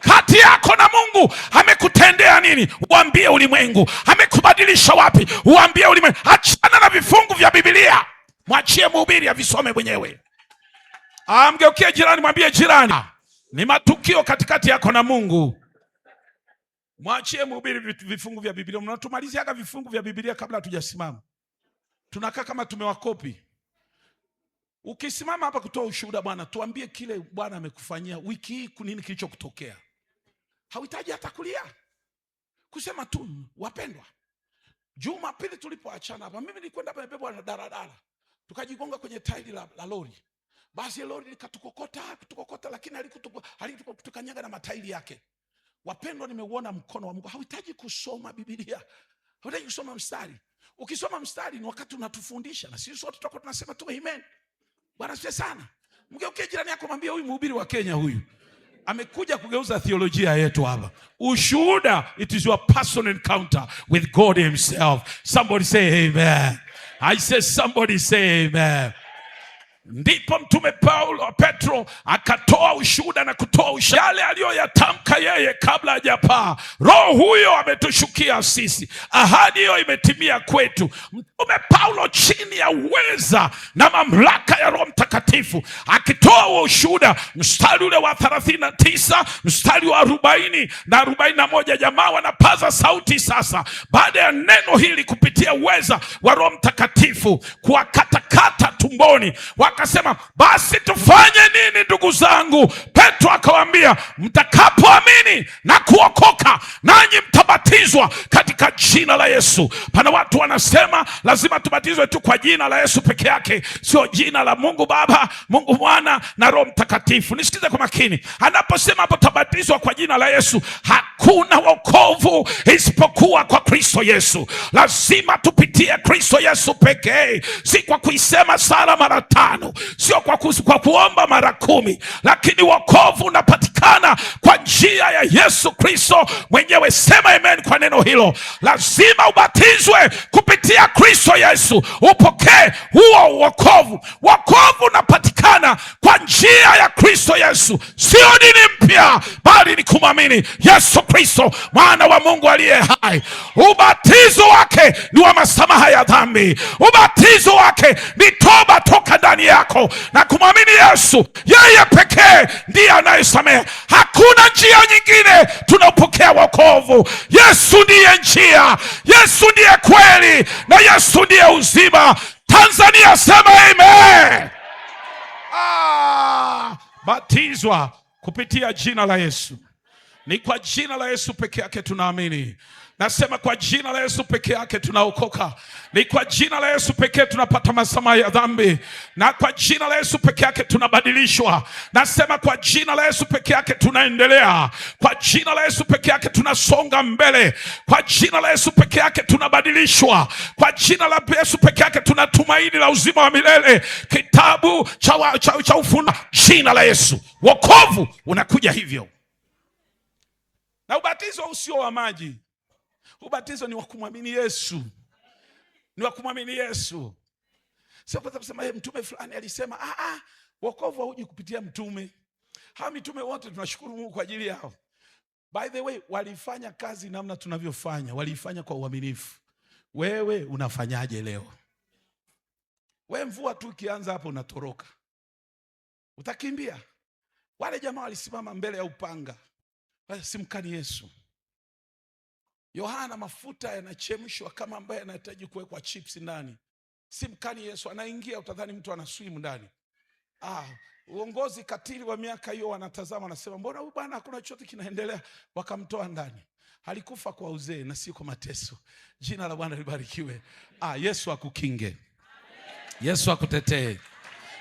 Kati yako na Mungu. Amekutendea nini? Uambie ulimwengu. Amekubadilisha wapi? Uambie ulimwengu. Achana na vifungu vya Biblia, mwachie mhubiri avisome mwenyewe. Mgeukie jirani, mwambie jirani, ni matukio katikati yako na Mungu. Mwachie mhubiri vifungu vya Biblia. Mnatumaliziaga vifungu vya Biblia kabla hatujasimama. Tunakaa kama tumewakopi. Ukisimama hapa kutoa ushuhuda, bwana, tuambie kile Bwana amekufanyia wiki hii, nini kilichokutokea. Hauhitaji hata kulia. Kusema tu, wapendwa, Jumapili tulipoachana hapa, mimi nilikwenda hapa nimebebwa na daladala. Tukajigonga kwenye tairi la lori. Basi lori likatukokota, lakini halikutukanyaga na matairi yake. Wapendwa, nimeuona mkono wa Mungu. Hauhitaji kusoma Biblia. Hauhitaji kusoma mstari. Ukisoma mstari ni wakati unatufundisha, na sisi sote tutakuwa tunasema tu amen. Bwana asifiwe sana. Mgeukie jirani yako, mwambie huyu mhubiri wa Kenya huyu amekuja kugeuza theolojia yetu hapa. Ushuhuda, it is your personal encounter with God himself. Somebody say amen. I say somebody say amen. Ndipo mtume Petro akatoa ushuhuda na kutoa ushuhuda yale aliyoyatamka yeye kabla hajapaa. Roho huyo ametushukia sisi, ahadi hiyo imetimia kwetu. Mtume Paulo chini ya uweza na mamlaka ya Roho Mtakatifu akitoa ushuhuda, mstari ule wa 39, mstari wa 40 na 41, jamaa wanapaza sauti sasa baada ya neno hili kupitia uweza wa Roho Mtakatifu kuwakatakata tumboni, wakasema basi tufanye nini ndugu zangu? Petro akawaambia, mtakapoamini na kuokoka nanyi mtabatizwa katika jina la Yesu. Pana watu wanasema lazima tubatizwe tu kwa jina la Yesu peke yake, sio jina la Mungu Baba, Mungu Mwana na Roho Mtakatifu. Nisikize kwa makini, anaposema hapo tabatizwa kwa jina la Yesu, hakuna wokovu isipokuwa kwa Kristo Yesu. Lazima tupitie Kristo Yesu pekee, si kwa kuisema sala mara 5, sio kwa kuomba mara 10, lakini wokovu unapatikana kwa njia ya Yesu Kristo mwenyewe. Sema amen kwa neno hilo. Lazima ubatizwe kupitia Kristo Yesu upokee huo wokovu. Wokovu unapatikana kwa njia ya Kristo Yesu, sio dini mpya, bali ni kumwamini Yesu Kristo mwana wa Mungu aliye hai. Ubatizo wake ni wa masamaha ya dhambi. Ubatizo wake ni toba toka ndani yako na kumwamini Yesu. Yeye pekee ndiye anayesamehe. Hakuna njia nyingine tunapokea wokovu. Yesu ndiye njia, Yesu ndiye kweli na Yesu ndiye uzima. Tanzania sema amen. Batizwa kupitia jina la Yesu. Ni kwa jina la Yesu peke yake tunaamini. Nasema kwa jina la Yesu peke yake tunaokoka. Ni kwa jina la Yesu pekee tunapata msamaha ya dhambi, na kwa jina la Yesu peke yake tunabadilishwa. Nasema kwa jina la Yesu peke yake tunaendelea. Kwa jina la Yesu peke yake tunasonga mbele. Kwa jina la Yesu peke yake tunabadilishwa. Kwa jina la Yesu peke yake tunatumaini la uzima wa milele. Kitabu cha Ufunuo, jina la Yesu. Wokovu unakuja hivyo. Na ubatizo usio wa maji. Ubatizo ni wa kumwamini Yesu. Ni wa kumwamini Yesu. Sio kwa kusema mtume fulani alisema wokovu hauji kupitia mtume. Hawa mitume wote tunashukuru Mungu kwa ajili yao. By the way, walifanya kazi namna tunavyofanya, waliifanya kwa uaminifu. Wewe unafanyaje leo? Wewe mvua tu ikianza hapo unatoroka. Utakimbia. Wale jamaa walisimama mbele ya upanga. Simkani Yesu. Yohana mafuta yanachemshwa kama ambaye anahitaji kuwekwa chips ndani. Simkani Yesu, anaingia utadhani mtu anaswimu ndani. Uongozi katili wa miaka hiyo wanatazama, wanasema mbona huyu bwana hakuna chochote kinaendelea? Wakamtoa ndani. Alikufa kwa uzee na si kwa mateso. Jina la Bwana libarikiwe. Yesu akukinge. Yesu akutetee.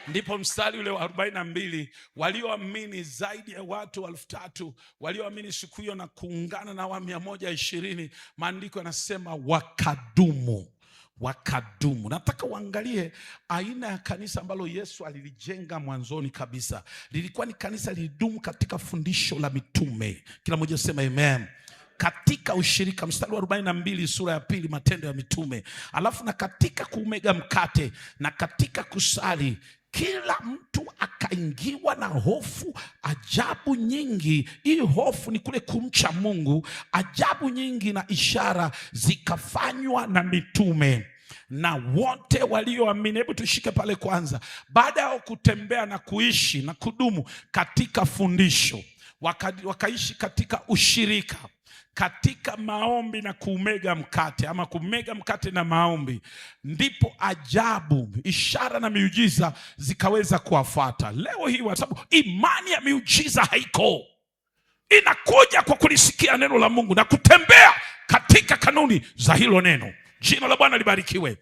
Ndipo mstari ule wa 42, walioamini zaidi ya watu 3,000 walioamini siku hiyo na kuungana na wa 120, maandiko yanasema wakadumu. Nataka uangalie aina ya kanisa ambalo Yesu alilijenga mwanzoni kabisa. Lilikuwa ni kanisa lilidumu katika fundisho la mitume. Kila mmoja sema amen. Katika ushirika, mstari wa 42 sura ya 2 Matendo ya Mitume. Alafu na katika kumega mkate na katika kusali, kila mtu akaingiwa na hofu ajabu nyingi. Hii hofu ni kule kumcha Mungu. Ajabu nyingi na ishara zikafanywa na mitume na wote walioamini. Hebu tushike pale kwanza. Baada ya kutembea na kuishi na kudumu katika fundisho, wakaishi katika ushirika, katika maombi na kumega mkate, ama kumega mkate na maombi, ndipo ajabu, ishara na miujiza zikaweza kuwafuata. Leo hii kwa sababu imani ya miujiza haiko, inakuja kwa kulisikia neno la Mungu na kutembea katika kanuni za hilo neno. Jina la Bwana libarikiwe.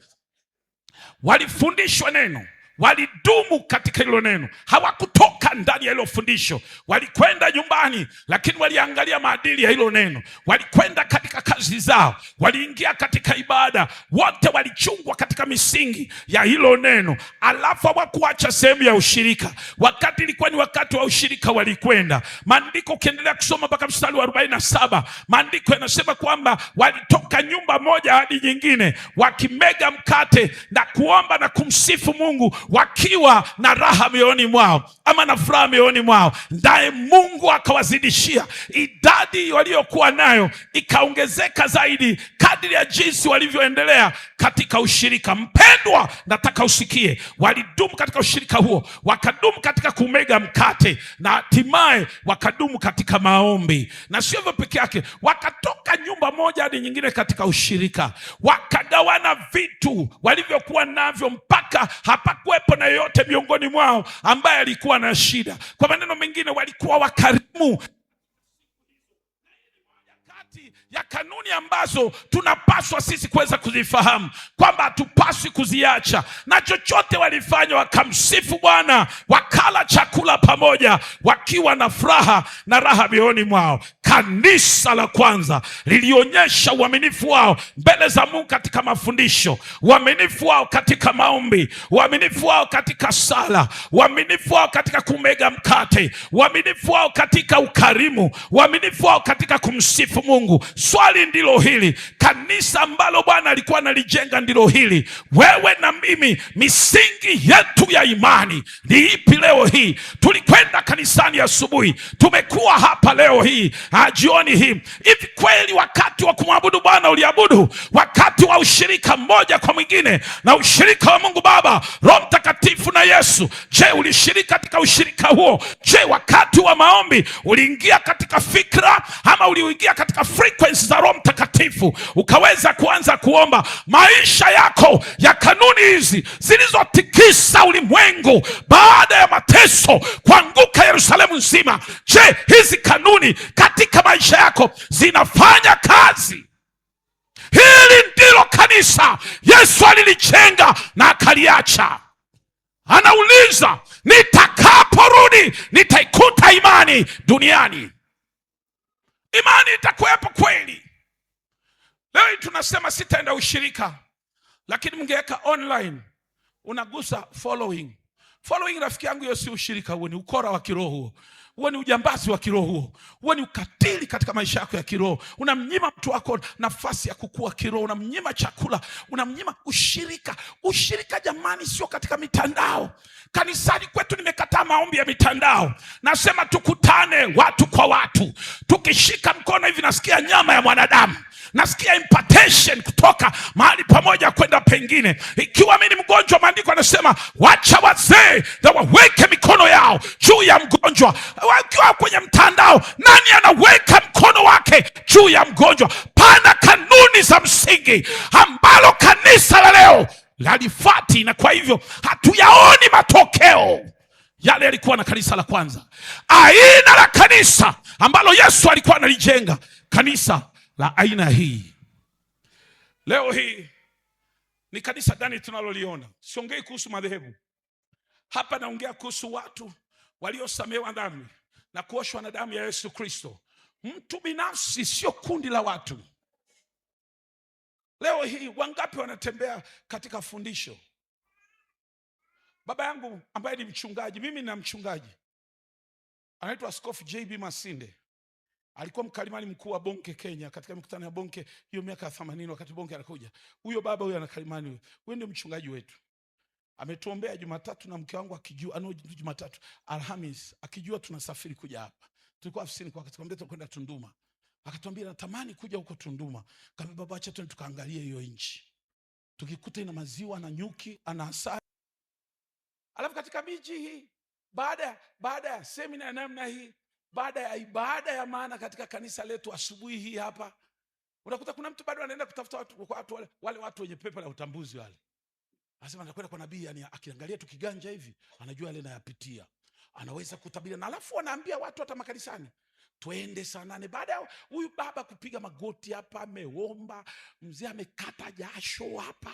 Walifundishwa neno, walidumu katika hilo neno, hawakutoka walitoka ndani ya hilo fundisho, walikwenda nyumbani, lakini waliangalia maadili ya hilo neno. Walikwenda katika kazi zao, waliingia katika ibada, wote walichungwa katika misingi ya hilo neno. Alafu hawakuacha sehemu ya ushirika. Wakati ilikuwa ni wakati wa ushirika, walikwenda. Maandiko ukiendelea kusoma mpaka mstari wa 47, maandiko yanasema kwamba walitoka nyumba moja hadi nyingine, wakimega mkate na kuomba na kumsifu Mungu, wakiwa na raha mioyoni mwao, ama na furaha mioyoni mwao. Ndaye Mungu akawazidishia. Idadi waliokuwa nayo ikaongezeka zaidi kadri ya jinsi walivyoendelea katika ushirika. Mpendwa, nataka usikie, walidumu katika ushirika huo, wakadumu katika kumega mkate, na hatimaye wakadumu katika maombi. Na sio hivyo peke yake, wakatoka nyumba moja hadi nyingine katika ushirika, wakagawana vitu walivyokuwa navyo, mpaka hapakuwepo na yoyote miongoni mwao ambaye alikuwa na shida. Kwa maneno mengine, walikuwa wakarimu. Ya kanuni ambazo tunapaswa sisi kuweza kuzifahamu, kwamba hatupaswi kuziacha. Na chochote walifanya, wakamsifu Bwana, wakala chakula pamoja, wakiwa na furaha na raha mioyoni mwao. Kanisa la kwanza lilionyesha uaminifu wao mbele za Mungu katika mafundisho, uaminifu wao katika maombi, uaminifu wao katika sala, uaminifu wao katika kumega mkate, uaminifu wao katika ukarimu, uaminifu wao katika kumsifu Mungu. Swali ndilo hili, kanisa ambalo Bwana alikuwa analijenga ndilo hili. Wewe na mimi, misingi yetu ya imani ni ipi leo hii? Tulikwenda kanisani asubuhi, tumekuwa hapa leo hii jioni hii. Hivi kweli wakati wa kumwabudu Bwana uliabudu wakati wa ushirika mmoja kwa mwingine na ushirika wa Mungu Baba, Roho Mtakatifu na Yesu? Je, ulishiriki katika ushirika huo? Je, wakati wa maombi uliingia katika fikra ama uliingia katika frequency za Roho Mtakatifu ukaweza kuanza kuomba? Maisha yako ya kanuni hizi zilizotikisa ulimwengu baada ya mateso, kuanguka Yerusalemu nzima, je, hizi kanuni katika maisha yako zinafanya kazi? Hili ndilo kanisa Yesu alilijenga na akaliacha. Anauliza, nitakaporudi nitaikuta imani duniani? Imani itakuwepo kweli? Leo tunasema sitaenda ushirika, lakini mngeweka online, unagusa following. Following, rafiki yangu, hiyo si ushirika. Huo ni ukora wa kiroho, huo ni ujambazi wa kiroho, huo ni ukatili katika maisha yako ya kiroho. Unamnyima mtu wako nafasi ya kukua kiroho, unamnyima chakula, unamnyima ushirika. Ushirika jamani, sio katika mitandao. Kanisani kwetu nimekataa maombi ya mitandao. Nasema tukutane watu kwa watu, tukishika mkono hivi nasikia nyama ya mwanadamu, nasikia impartation kutoka mahali pamoja kwenda pengine. Ikiwa mimi ni mgonjwa, maandiko yanasema wacha wazee na waweke mikono yao juu ya mgonjwa. Wakiwa kwenye mtandao, nani anaweka mkono wake juu ya mgonjwa? Pana kanuni za msingi ambalo kanisa la leo lalifati, na kwa hivyo hatuyaoni matokeo yale yalikuwa na kanisa la kwanza. Aina la kanisa ambalo Yesu alikuwa analijenga, kanisa la aina hii. Leo hii ni kanisa gani tunaloliona? Siongei kuhusu madhehebu hapa, naongea kuhusu watu waliosamehewa dhambi na kuoshwa na damu ya Yesu Kristo. Mtu binafsi, sio kundi la watu. Leo hii wangapi wanatembea katika fundisho? Baba yangu ambaye ni mchungaji, mimi na mchungaji anaitwa Askofu JB Masinde, alikuwa mkalimani mkuu wa Bonke Kenya, katika mikutano ya Bonke hiyo miaka ya 80 wakati Bonke anakuja. Huyo baba huyo anakalimani, huyo ndio mchungaji wetu. Ametuombea Jumatatu na mke wangu akijua, Jumatatu, Alhamis akijua tunasafiri kuja hapa. Tulikuwa ofisini kwa wakati, kwambia tukwenda Tunduma. Akatuambia natamani kuja huko Tunduma. Kama baba, acha twende tukaangalie hiyo nchi. Tukikuta ina maziwa na nyuki, ana asali. Alafu katika miji hii, baada ya semina ya namna hii, baada ya ibada ya maana katika kanisa letu asubuhi hii hapa, unakuta kuna mtu bado anaenda kutafuta wale watu wenye pepo la utambuzi wale. Anasema anakwenda kwa nabii, yani akiangalia tu kiganja hivi, anajua yale anayapitia. Anaweza kutabiri, na alafu anaambia watu hata makanisani twende saa 8. Baada ya huyu baba kupiga magoti hapa, ameomba, mzee amekata jasho hapa,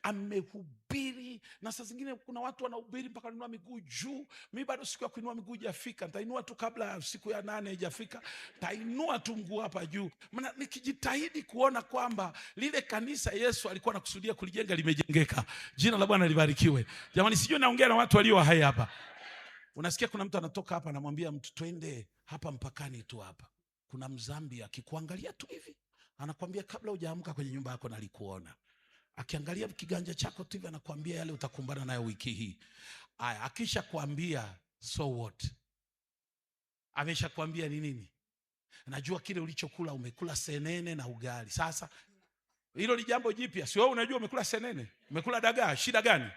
amehubiri. Na saa zingine kuna watu wanahubiri mpaka wanainua miguu juu. Mimi bado siku ya kuinua miguu haijafika, nitainua tu kabla siku ya 8 haijafika, nitainua tu mguu hapa juu, maana nikijitahidi kuona kwamba lile kanisa Yesu alikuwa anakusudia kulijenga limejengeka. Jina la Bwana libarikiwe. Jamani, sijui naongea na watu walio hai hapa. Unasikia kuna mtu anatoka hapa anamwambia mtu twende hapa mpakani tu hapa, kuna Mzambia akikuangalia tu hivi anakuambia kabla hujaamka kwenye nyumba yako nalikuona. Akiangalia kiganja chako tu hivi anakuambia yale utakumbana nayo wiki hii. Aya, akisha kuambia so what? Amesha kuambia ni nini? Najua kile ulichokula, umekula senene na ugali. Sasa hilo ni jambo jipya. Si wewe unajua umekula senene, umekula dagaa, shida gani?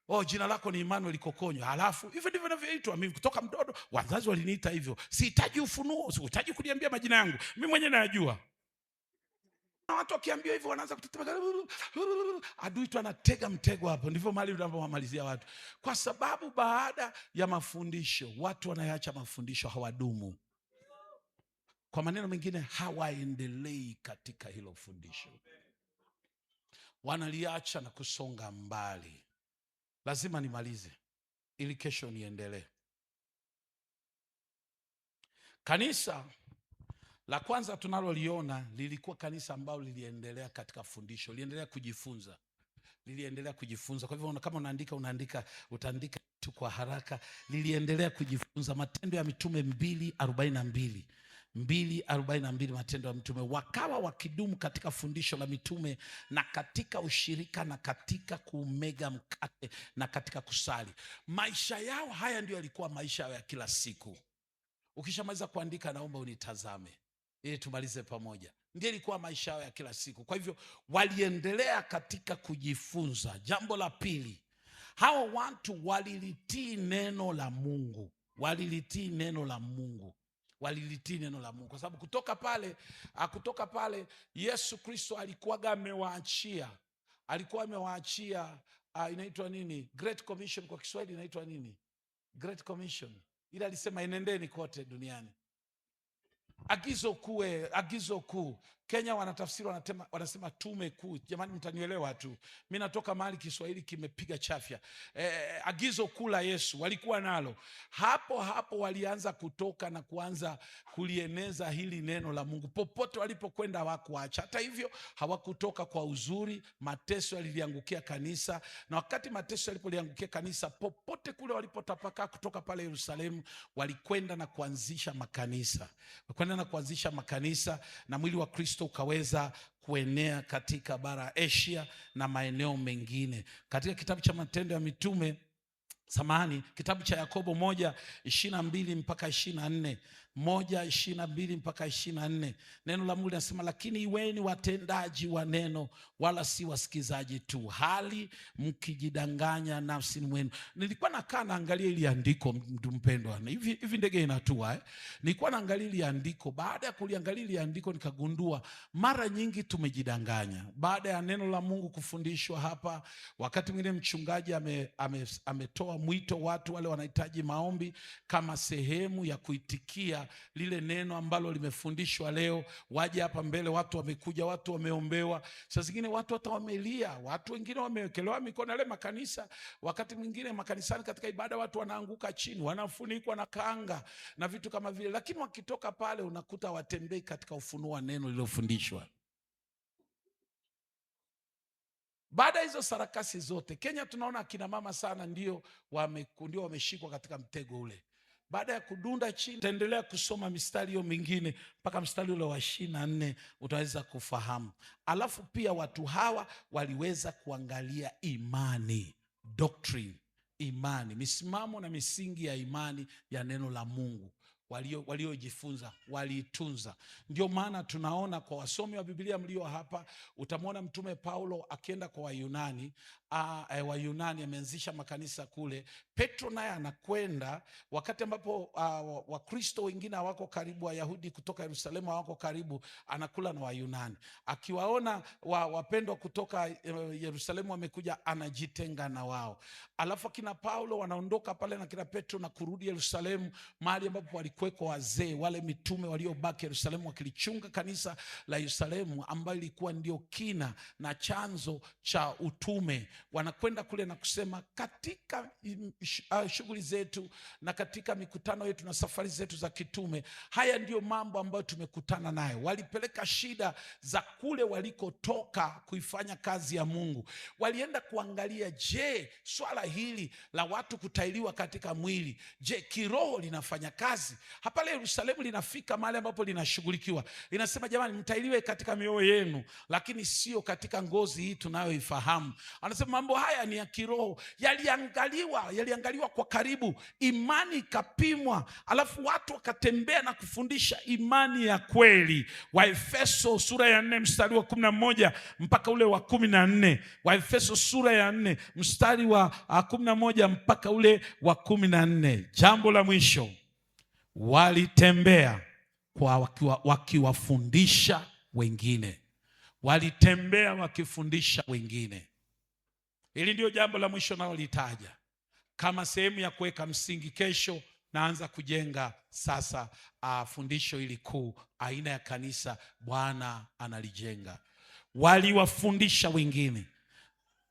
Oh, jina lako ni Emmanuel Kokonyo. Halafu hivyo ndivyo ninavyoitwa mimi kutoka mtoto. Wazazi waliniita hivyo. Sihitaji ufunuo, sihitaji kuniambia majina yangu. Mimi mwenyewe najua. Na watu wakiambiwa hivyo wanaanza kutetemeka. Adui tu anatega mtego hapo. Ndivyo mali unapomalizia watu. Kwa sababu baada ya mafundisho, watu wanayaacha mafundisho, hawadumu. Kwa maneno mengine, hawaendelei katika hilo fundisho. Wanaliacha na kusonga mbali. Lazima nimalize ili kesho niendelee. Kanisa la kwanza tunaloliona lilikuwa kanisa ambalo liliendelea katika fundisho, liliendelea kujifunza. Kwa hivyo kama utaandika tu kwa haraka. Liliendelea kujifunza. Matendo ya Mitume 2:42. 2:42, Matendo ya Mitume. Wakawa wakidumu katika fundisho la mitume na katika ushirika na katika kuumega mkate na katika kusali. Maisha yao haya ndio yalikuwa maisha yao ya kila siku. Ukishamaliza kuandika naomba unitazame ili tumalize pamoja. Ndio ilikuwa maisha yao ya kila siku. Kwa hivyo waliendelea katika kujifunza. Jambo la pili, hao watu walilitii neno la Mungu. Walilitii neno la Mungu. Kwa sababu kutoka pale Yesu Kristo alikuwa amewaachia inaitwa nini? Great Commission kwa Kiswahili inaitwa nini? Great Commission. Ila alisema enendeni kote duniani. Agizo kuu. Kenya wanatafsiri wanasema tume kuu. Jamani, mtanielewa tu. Mimi natoka mahali Kiswahili kimepiga chafya. Agizo kuu la Yesu walikuwa nalo. Hapo walianza kutoka na kuanza kulieneza hili neno la Mungu. Popote walipokwenda hawakuacha. Hata hivyo hawakutoka kwa uzuri. Mateso yaliangukia kanisa, na wakati mateso yalipoliangukia kanisa, popote kule walipotapakaa kutoka pale Yerusalemu, walikwenda na kuanzisha makanisa. Na mwili wa Kristo ukaweza kuenea katika bara Asia na maeneo mengine. Katika kitabu cha Matendo ya Mitume, kitabu cha Yakobo 1:22 mpaka 24. 1:22 mpaka 24. Neno la Mungu linasema, lakini iweni watendaji wa neno wala si wasikizaji tu, hali mkijidanganya nafsini mwenu. Nilikuwa nakaa naangalia ili andiko, mtu mpendwa. Hivi ndege inatua Nilikuwa naangalia ili andiko. Baada ya kuliangalia ili andiko nikagundua mara nyingi tumejidanganya. Baada ya neno la Mungu kufundishwa hapa, wakati mwingine mchungaji ametoa mwito, watu wale wanahitaji maombi kama sehemu ya kuitikia lile neno ambalo limefundishwa leo. Waje hapa mbele, watu wamekuja, watu wameombewa. Sasa zingine watu hata wamelia, watu wengine wamewekelewa mikono yale makanisa. Wakati mwingine makanisani katika ibada watu wanaanguka chini, wanafunikwa na kanga na vitu kama vile, lakini wakitoka pale unakuta watembei katika ufunuo wa neno lililofundishwa. Baada hizo sarakasi zote, Kenya tunaona akina mama sana ndio wameshikwa katika mtego ule. Baada ya kudunda chini, utaendelea kusoma mistari hiyo mingine mpaka mstari ule wa 24 utaweza kufahamu. Alafu pia watu hawa waliweza kuangalia imani, doctrine, imani, misimamo na misingi ya imani ya neno la Mungu. Waliojifunza, waliitunza. Ndio maana tunaona kwa wasomi wa Biblia mlio hapa, utamwona Mtume Paulo akienda kwa Wayunani, Wayunani, ameanzisha makanisa kule. Petro naye anakwenda wakati ambapo Wakristo wengine hawako karibu, Wayahudi kutoka Yerusalemu hawako karibu, anakula na Wayunani. Akiwaona wapendwa kutoka Yerusalemu wamekuja, anajitenga na wao. Alafu kina Paulo wanaondoka pale na kina Petro na kurudi Yerusalemu, mahali ambapo walikuweko wazee wale mitume waliobaki Yerusalemu wakilichunga kanisa la Yerusalemu, ambayo ilikuwa ndio kina na chanzo cha utume. Wanakwenda kule na kusema, katika shughuli zetu na katika mikutano yetu na safari zetu za kitume, haya ndio mambo ambayo tumekutana nayo. Walipeleka shida za kule walikotoka kuifanya kazi ya Mungu. Walienda kuangalia, je, swala hili la watu kutailiwa katika mwili, je, kiroho linafanya kazi? Hapa Yerusalemu linafika mahali ambapo linashughulikiwa. Linasema, jamani, mtailiwe katika mioyo yenu, lakini sio katika ngozi hii tunayoifahamu. Anasema mambo haya ni ya kiroho, yaliangaliwa kwa karibu, imani ikapimwa, alafu watu wakatembea na kufundisha imani ya kweli. Waefeso sura ya 4 mstari wa 11 mpaka ule wa 14. Waefeso sura ya 4 mstari wa 11 mpaka ule wa 14. Jambo la mwisho, walitembea wakiwafundisha wengine. Walitembea wakifundisha wengine. Hili ndio jambo la mwisho nalolitaja kama sehemu ya kuweka msingi. Kesho naanza kujenga sasa fundisho hili kuu, aina ya kanisa Bwana analijenga. Waliwafundisha wengine.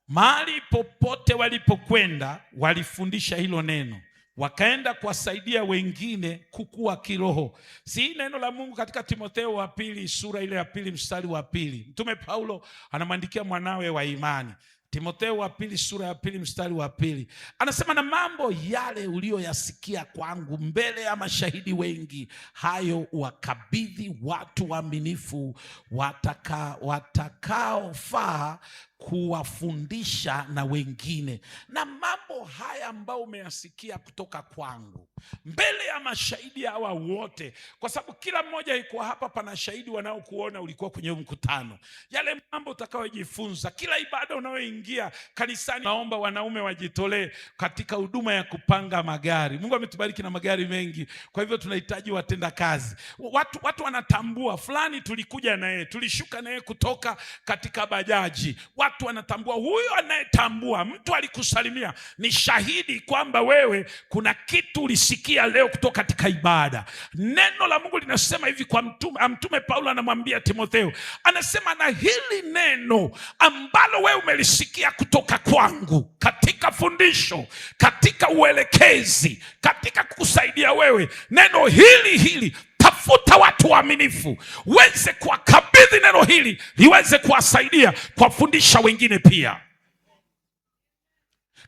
Mahali popote walipokwenda walifundisha hilo neno, wakaenda kuwasaidia wengine kukua kiroho. Si neno la Mungu katika Timotheo wa pili sura ile ya 2 mstari wa 2. Mtume Paulo anamwandikia mwanawe wa imani, Timotheo wa pili sura ya 2 mstari wa 2. Anasema, na mambo yale uliyoyasikia kwangu mbele ya mashahidi wengi, hayo wakabidhi watu waaminifu watakaofaa kuwafundisha na wengine. Na mambo haya ambayo umeyasikia kutoka kwangu mbele ya mashahidi hawa wote, kwa sababu kila mmoja yuko hapa, pana shahidi wanaokuona ulikuwa kwenye mkutano. Yale mambo utakayojifunza kila ibada unayoingia kanisani. Naomba wanaume wajitolee katika huduma ya kupanga magari. Mungu ametubariki na magari mengi, kwa hivyo tunahitaji watenda kazi. Watu wanatambua fulani tulikuja naye, tulishuka naye kutoka katika bajaji. Watu wanatambua, huyo anayetambua mtu alikusalimia ni shahidi kwamba wewe kuna kitu ulisikia leo kutoka katika ibada. Neno la Mungu linasema hivi kwa mtume Paulo anamwambia Timotheo, anasema, na hili neno ambalo wewe umelisikia kutoka kwangu katika fundisho, katika uelekezi, katika kukusaidia wewe, neno hili tafuta watu waaminifu uweze kuwakabidhi neno hili liweze kuwasaidia kuwafundisha wengine pia.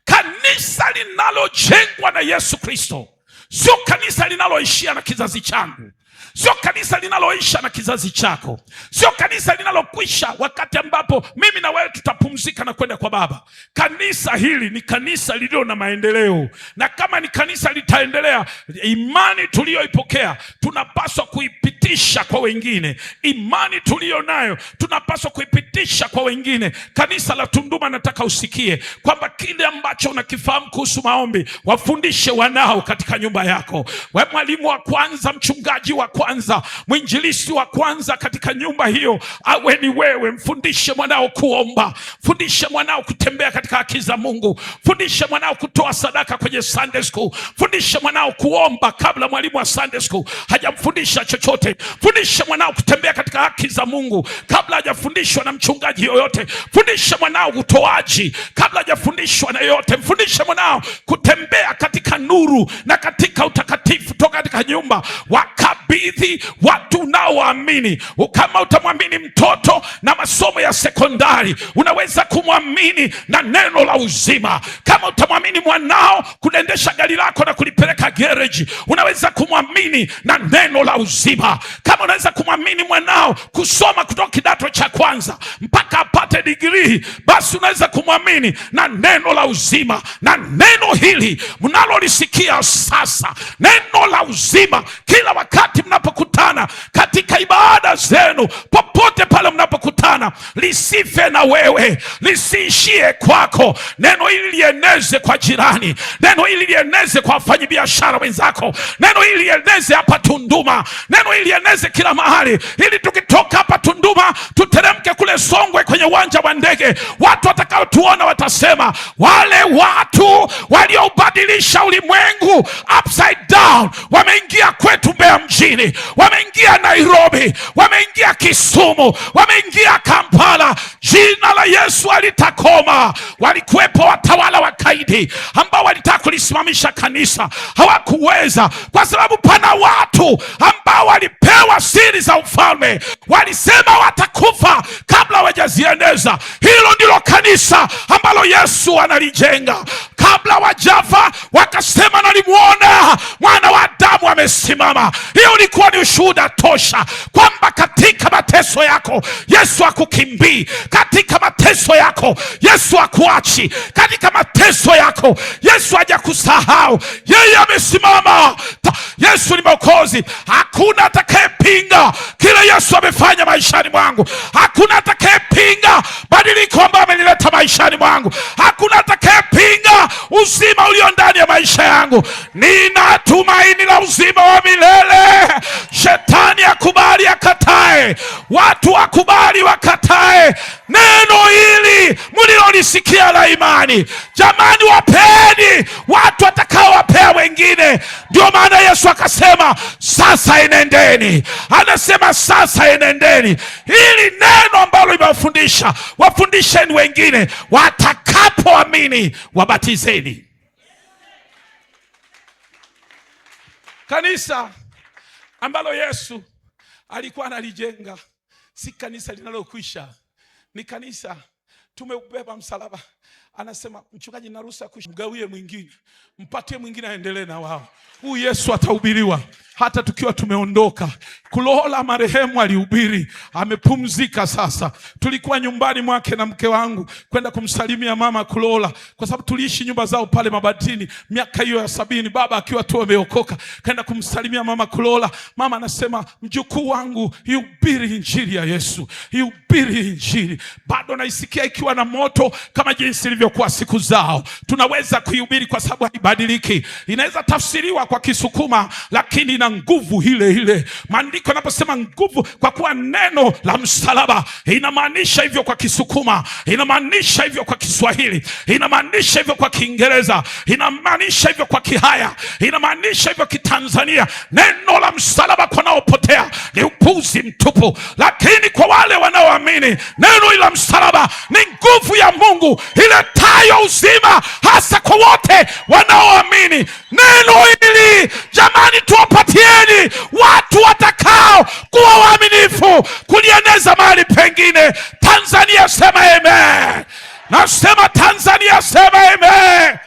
Kanisa linalojengwa na Yesu Kristo sio kanisa linaloishia na kizazi changu, sio kanisa linaloisha na kizazi chako, sio kanisa linalokwisha wakati ambapo mimi na wewe tutapumzika na kwenda kwa Baba. Kanisa hili ni kanisa lililo na maendeleo, na kama ni kanisa litaendelea, imani tuliyoipokea tunapaswa kuipitisha kwa wengine. Imani tuliyo nayo tunapaswa kuipitisha kwa wengine. Kanisa la Tunduma, nataka usikie kwamba kile ambacho unakifahamu kuhusu maombi, wafundishe wanao katika nyumba yako. Wewe mwalimu wa kwanza, mchungaji wa kwanza, mwinjilisti wa kwanza katika nyumba hiyo awe ni wewe. Mfundishe mwanao kuomba, fundishe mwanao kutembea katika haki za Mungu, fundishe mwanao kutoa sadaka kwenye Sunday school, fundishe mwanao kuomba kabla mwalimu wa Sunday school hajamfundisha chochote, fundishe mwanao kutembea katika haki za Mungu kabla hajafundishwa na mchungaji yoyote, fundishe mwanao utoaji kabla hajafundishwa na yoyote, mfundishe mwanao kutembea katika nuru na katika utakatifu toka katika nyumba. Wakabidhi watu unaowaamini. Kama utamwamini mtoto na masomo ya sekondari, unaweza kumwamini na neno la uzima. Kama utamwamini mwanao kuendesha gari lako na kulipeleka gereji, unaweza kumwamini na neno la uzima. Kama unaweza kumwamini mwanao kusoma kutoka kidato cha kwanza mpaka apate degree, basi unaweza kumwamini na neno la uzima. Na neno hili mnalolisikia sasa, neno la uzima, kila wakati mnapokutana katika ibada zenu, popote pale mnapokutana, Bwana lisife na wewe, lisiishie kwako. Neno hili lieneze kwa jirani, neno hili lieneze kwa wafanyabiashara wenzako, neno hili lieneze hapa Tunduma, neno hili lieneze kila mahali, ili tukitoka hapa Tunduma tuteremke kule Songwe kwenye uwanja wa ndege, watu watakaotuona watasema, wale watu waliobadilisha ulimwengu upside down wameingia kwetu Mbeya mjini, wameingia Nairobi, wameingia Kisumu, wameingia Kampala. Jina la Yesu alitakoma. Walikuwepo watawala wakaidi ambao walitaka kulisimamisha kanisa, hawakuweza, kwa sababu pana watu ambao walipewa siri za ufalme, walisema watakufa kabla hawajazieneza. Hilo ndilo kanisa ambalo Yesu analijenga. Kabla wajafa wakasema, nalimuona mwana wa Adamu amesimama. Hiyo ilikuwa ni ushuhuda tosha kwamba katika mateso yako Yesu hakukimbii, katika mateso yako Yesu hakuachi, katika mateso yako Yesu hajakusahau. Yeye amesimama. Yesu ni Mwokozi. Hakuna atakayepinga kile Yesu amefanya maishani mwangu. Hakuna atakayepinga badiliko ambayo amelileta maishani mwangu. Hakuna atakayepinga uzima ulio ndani ya maisha yangu. Nina tumaini la uzima wa milele. Shetani akubali akatae, watu wakubali wakatae, neno hili mlilolisikia la imani, jamani, wapeni watu watakao wapea wengine. Ndio maana Yesu akasema, sasa enendeni. Anasema sasa enendeni. Hili neno ambalo limewafundisha, wafundisheni wengine, watakapoamini wabatizeni. Kanisa ambalo Yesu alikuwa analijenga si kanisa linalokwisha, ni kanisa tumeubeba msalaba. Anasema, mchungaji, naruhusa kumgawie mwingine, mpatie mwingine aendelee na wao. Huyu Yesu atahubiriwa hata tukiwa tumeondoka. Kulola marehemu alihubiri, amepumzika sasa. Tulikuwa nyumbani mwake na mke wangu kwenda kumsalimia mama Kulola, kwa sababu tuliishi nyumba zao pale Mabatini miaka hiyo ya 70, baba akiwa tu ameokoka. Kwenda kumsalimia mama Kulola, mama anasema, mjukuu wangu, ihubiri injili ya Yesu, ihubiri injili. Bado naisikia ikiwa na moto kama jinsi ilivyokuwa siku zao. Tunaweza kuihubiri kwa sababu haibadiliki. Inaweza tafsiriwa kwa Kisukuma, lakini ina nguvu ile ile. Maandiko yanaposema nguvu, kwa kuwa neno la msalaba inamaanisha hivyo kwa Kisukuma, inamaanisha hivyo kwa Kiswahili, inamaanisha hivyo kwa Kiingereza, inamaanisha hivyo kwa Kihaya, inamaanisha hivyo Kitanzania. Neno la msalaba kwa naopotea ni upuzi mtupu, lakini kwa wale wanaoamini, neno la msalaba ni nguvu ya Mungu iletayo uzima, hasa kwa wote wanaoamini. Neno hili jamani, tuwapatieni watu watakao kuwa waaminifu kulieneza mahali pengine. Tanzania sema amen. Nasema Tanzania sema amen.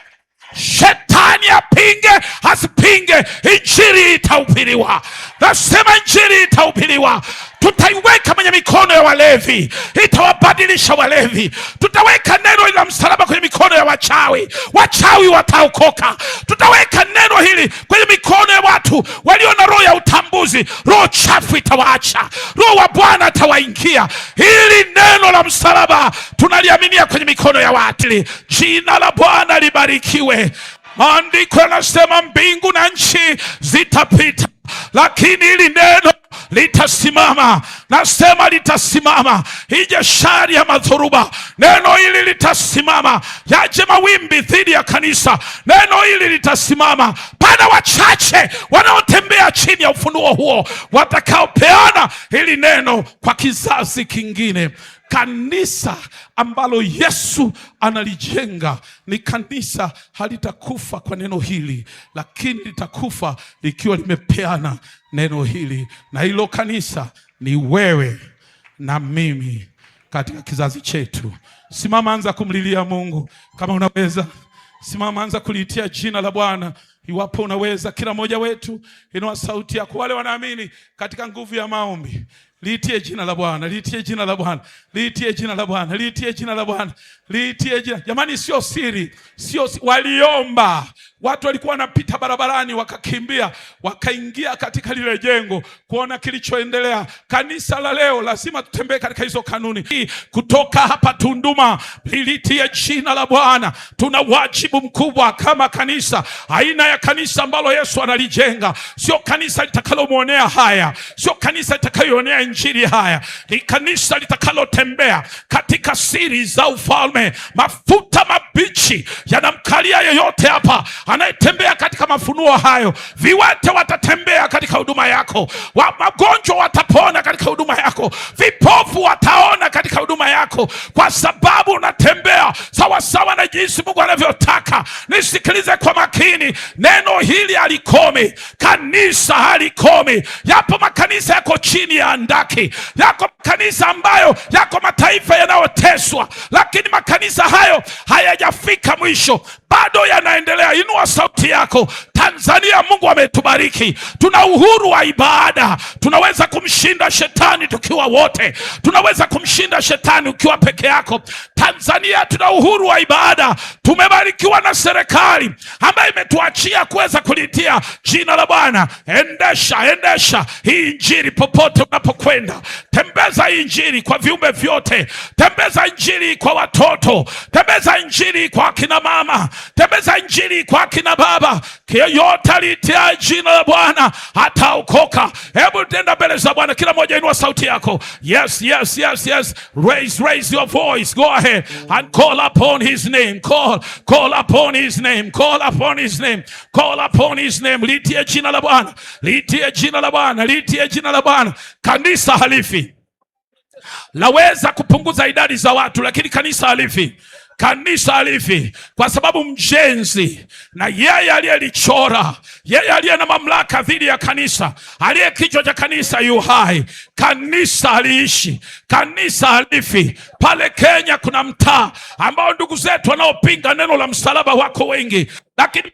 Shetani apinge asipinge, injili itahubiriwa. Nasema injili itahubiriwa. Tutaiweka kwenye mikono ya walevi, itawabadilisha walevi. Tutaweka neno hili la msalaba kwenye mikono ya wachawi, wachawi wataokoka. Tutaweka neno hili kwenye mikono ya watu walio na roho ya utambuzi, roho chafu itawaacha, roho wa Bwana atawaingia. Hili neno la msalaba tunaliaminia kwenye mikono ya watu. Jina la Bwana libarikiwe. Maandiko yanasema mbingu na nchi zitapita, lakini hili neno litasimama. Nasema litasimama. Ije shari ya madhoruba, neno hili litasimama. Yaje mawimbi dhidi ya kanisa, neno hili litasimama. Pana wachache wanaotembea chini ya ufunuo huo, watakaopeana hili neno kwa kizazi kingine. Kanisa ambalo Yesu analijenga ni kanisa halitakufa kwa neno hili, lakini litakufa likiwa limepeana neno hili. Na hilo kanisa ni wewe na mimi katika kizazi chetu. Simama, anza kumlilia Mungu kama unaweza. Simama, anza kuliitia jina la Bwana iwapo unaweza. Kila mmoja wetu inua sauti yako. Wale wanaamini katika nguvu ya maombi, Liitie jina la Bwana, liitie jina la Bwana, liitie jina la Bwana, liitie jina la Bwana, liitie jina. Jamani, sio siri, waliomba. Watu walikuwa wanapita barabarani wakakimbia, wakaingia katika lile jengo kuona kilichoendelea. Kanisa la leo lazima tutembee katika hizo kanuni. Kutoka hapa Tunduma, lilitie jina la Bwana. Tuna wajibu mkubwa kama kanisa, aina ya kanisa ambalo Yesu analijenga. Sio kanisa litakalomwonea haya, sio kanisa litakayoonea injili haya. Ni kanisa litakalotembea katika siri za ufalme. Mafuta mabichi yanamkalia yeyote hapa anayetembea katika mafunuo hayo. Viwete watatembea katika huduma yako, magonjwa watapona katika huduma yako, vipofu wataona katika huduma yako, kwa sababu unatembea sawa sawa na jinsi Mungu anavyotaka. Nisikilize kwa makini, neno hili halikomi, kanisa halikomi. Yapo makanisa yako chini ya andaki, yako makanisa ambayo yako mataifa yanayoteswa, lakini makanisa hayo hayajafika mwisho, bado yanaendelea. Inua sauti yako. Tanzania, Mungu ametubariki, tuna uhuru wa ibada. Tunaweza kumshinda shetani tukiwa wote, tunaweza kumshinda shetani ukiwa peke yako. Tanzania tuna uhuru wa ibada. Tumebarikiwa na serikali ambayo imetuachia kuweza kulitia jina la Bwana. Endesha hii injili popote unapokwenda. Tembeza hii injili kwa viumbe vyote, tembeza injili kwa watoto, tembeza injili kwa kina mama, tembeza injili kwa kina baba. Yeyote alitia jina la Bwana ataokoka. Hebu tenda mbele za Bwana, kila mmoja inua sauti yako. Yes. Raise your voice. Go ahead and call upon his name. Call upon his name. Call upon his name. Call upon his name. Litie jina la Bwana. Litie jina la Bwana. Litie jina la Bwana. Kanisa halifi. Laweza kupunguza idadi za watu, lakini kanisa halifi. Kanisa halifi kwa sababu mjenzi na yeye aliyelichora, yeye aliye na mamlaka dhidi ya kanisa, aliye kichwa cha kanisa yu hai. Kanisa haliishi, kanisa halifi. Pale Kenya kuna mtaa ambao ndugu zetu wanaopinga neno la msalaba wako wengi, lakini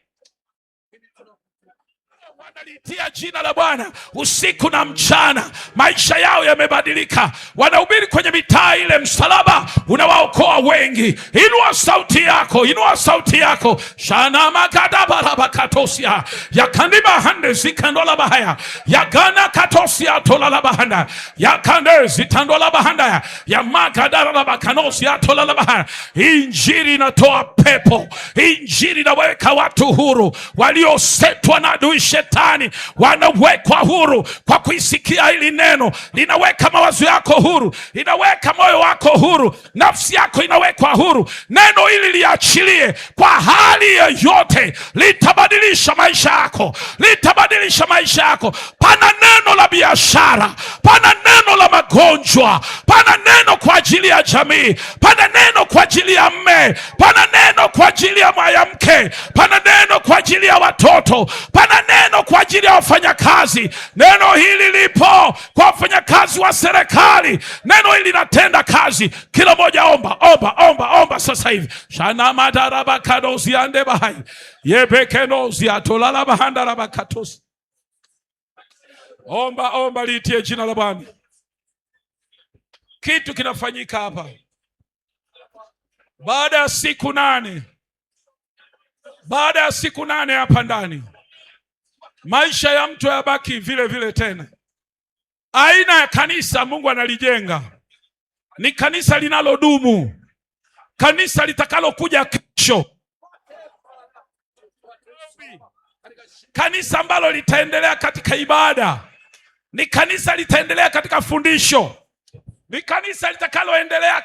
wanalitia jina la Bwana usiku na mchana. Maisha yao yamebadilika, wanahubiri kwenye mitaa ile, msalaba unawaokoa wengi. Inua sauti yako, inua sauti yako. Shana makadabara katosia yakandima hande zikandola bahaya yagana katosia tola bahanda yakande zitandola bahanda ya makadara bakanosia tola bahaya. Injili inatoa pepo, injili inaweka watu huru. Waliosetwa na adui shetani wanawekwa huru kwa kuisikia hili neno. Linaweka mawazo yako huru, linaweka moyo wako huru, nafsi yako inawekwa huru. Neno hili liachilie kwa hali yoyote, litabadilisha maisha yako, litabadilisha maisha yako. Pana neno la biashara, pana neno la magonjwa, pana neno kwa ajili ya jamii, pana neno kwa ajili ya mme, pana neno kwa ajili ya mwanamke, pana neno kwa ajili ya watoto, pana neno kwa ajili ya wafanyakazi. Neno hili lipo kwa wafanyakazi wa serikali. Neno hili linatenda kazi. Kila mmoja omba sasa hivi. Shana madaraba kadosi ande bahai yebekenozi atolala bahanda bakatosi. Omba litie jina la Bwana. Kitu kinafanyika hapa. Baada ya siku nane hapa ndani, maisha ya mtu yabaki vile vile tena. Aina ya kanisa Mungu analijenga ni kanisa linalodumu, kanisa litakalokuja kesho, kanisa ambalo litaendelea katika ibada, ni kanisa litaendelea katika fundisho, ni kanisa litakaloendelea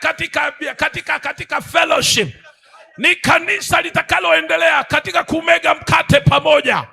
katika fellowship, ni kanisa litakaloendelea katika kumega mkate pamoja,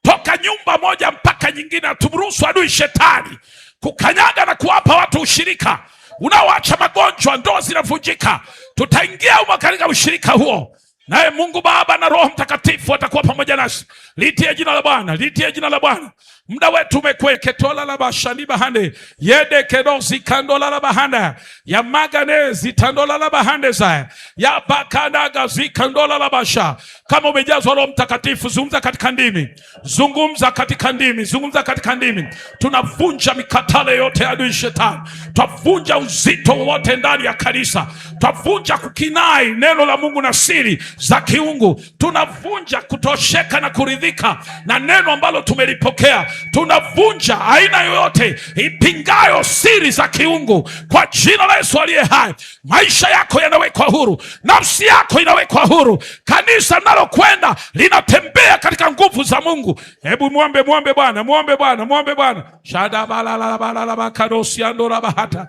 toka nyumba moja mpaka nyingine. Tumruhusu adui shetani kukanyaga na kuwapa watu ushirika unaoacha magonjwa, ndoa zinavunjika. Tutaingia humo katika ushirika huo, naye Mungu Baba na Roho Mtakatifu atakuwa pamoja nasi. Litie jina la Bwana, litie jina la Bwana. Muda wetu umekweketola la bashani bahande. Yede kedozi kandola la bahanda. Ya maganezi tandola la bahande zaya. Ya bakanaga zikandola la basha. Kama umejazwa Roho Mtakatifu, zungumza katika ndimi. Zungumza katika ndimi. Zungumza katika ndimi. Tunavunja mikatale yote ya adui shetani. Tunavunja uzito wote ndani ya kanisa. Tunavunja kukinai neno la Mungu na siri za kiungu. Tunavunja kutosheka na kuridhika na neno ambalo tumelipokea. Tunavunja aina yoyote ipingayo siri za kiungu kwa jina la Yesu aliye hai. Maisha yako yanawekwa huru, nafsi yako inawekwa huru, kanisa linalokwenda linatembea katika nguvu za Mungu. Hebu muombe Bwana, muombe Bwana. Shada balala balala bakadosi andora bahata.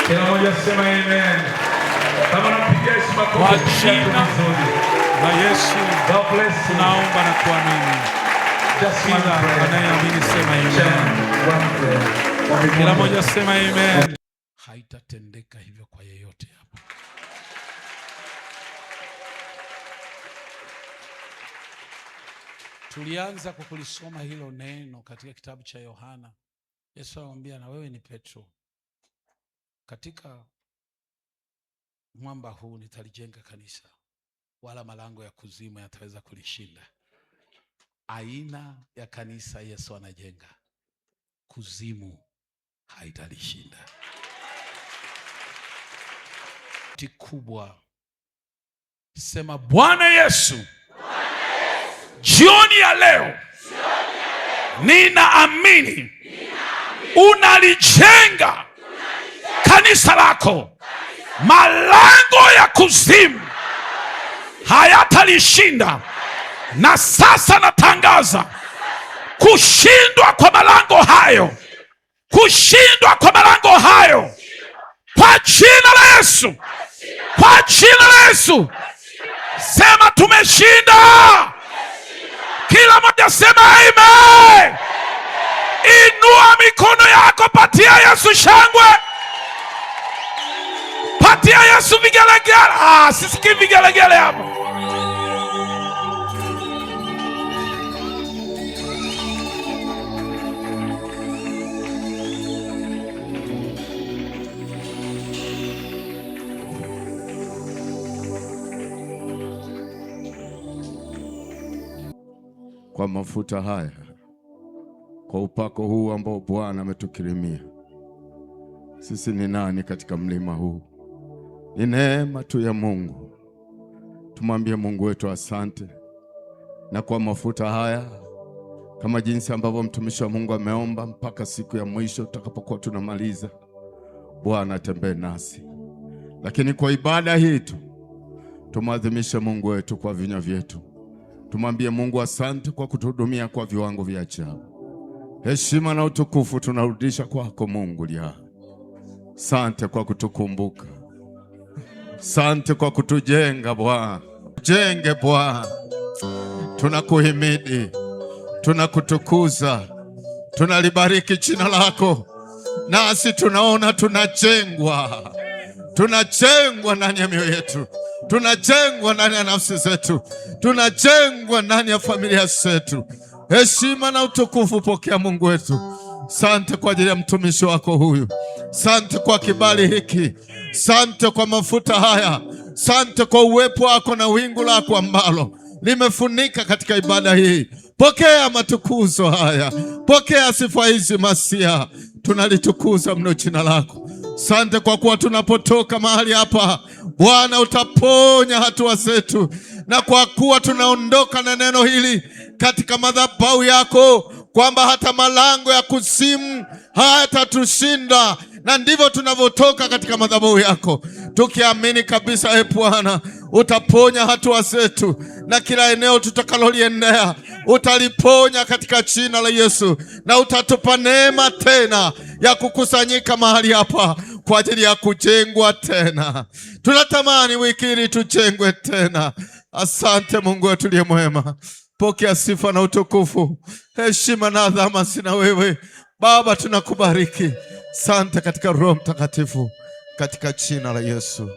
Kila mmoja sema amen. Kama napigia Yesu makofi kwa jina la Yesu. God bless you. Naomba na kuamini. Kila anayeamini sema amen. Kila mmoja sema amen. Haitatendeka hivyo kwa yeyote hapa. Tulianza kwa kulisoma hilo neno katika kitabu cha Yohana. Yesu anamwambia, na wewe ni Petro, katika mwamba huu nitalijenga kanisa, wala malango ya kuzimu yataweza kulishinda. Aina ya kanisa Yesu anajenga, kuzimu haitalishinda. Kubwa sema, Bwana Yesu, jioni ya leo ninaamini unalijenga kanisa lako, malango ya kuzimu hayatalishinda. Na sasa natangaza kushindwa kwa malango hayo, kushindwa kwa malango hayo kwa jina la Yesu, kwa jina la Yesu. Sema tumeshinda. Kila mmoja sema amen. Inua mikono yako, patia Yesu shangwe, patia Yesu vigelegele. Sisikii vigelegele hapo. Kwa mafuta haya, kwa upako huu ambao Bwana ametukirimia, sisi ni nani katika mlima huu? Ni neema tu ya Mungu. Tumwambie Mungu wetu asante. Na kwa mafuta haya, kama jinsi ambavyo mtumishi wa Mungu ameomba, mpaka siku ya mwisho tutakapokuwa tunamaliza, Bwana atembee nasi. Lakini kwa ibada hii tu tumwadhimishe Mungu wetu kwa vinywa vyetu. Tumwambie Mungu asante kwa kutuhudumia kwa viwango vya ajabu. Heshima na utukufu tunarudisha kwako Mungu lia. Asante kwa kutukumbuka. Asante kwa kutujenga Bwana. Jenge Bwana. Tunakuhimidi, tunakutukuza, tunalibariki jina lako. Nasi tunaona tunajengwa. Tunajengwa ndani ya mioyo yetu. Tunajengwa ndani ya nafsi zetu. Tunajengwa ndani ya familia zetu. Heshima na utukufu pokea Mungu wetu. Sante kwa ajili ya mtumishi wako huyu. Sante kwa kibali hiki. Sante kwa mafuta haya. Sante kwa uwepo wako na wingu lako ambalo limefunika katika ibada hii. Pokea matukuzo haya. Pokea sifa hizi Masia. tunalitukuza mno jina lako. Asante kwa kuwa tunapotoka mahali hapa Bwana utaponya hatua zetu, na kwa kuwa tunaondoka na neno hili katika madhabahu yako kwamba hata malango ya kuzimu hayatatushinda, na ndivyo tunavyotoka katika madhabahu yako tukiamini kabisa, Bwana utaponya hatua zetu, na kila eneo tutakaloliendea utaliponya katika jina la Yesu, na utatupa neema tena ya kukusanyika mahali hapa kwa ajili ya kujengwa tena. Tunatamani wiki hii tujengwe tena. Asante Mungu wetu uliye mwema. Pokea sifa na utukufu, heshima na adhama sina wewe Baba, tunakubariki. Asante katika Roho Mtakatifu, katika jina la Yesu.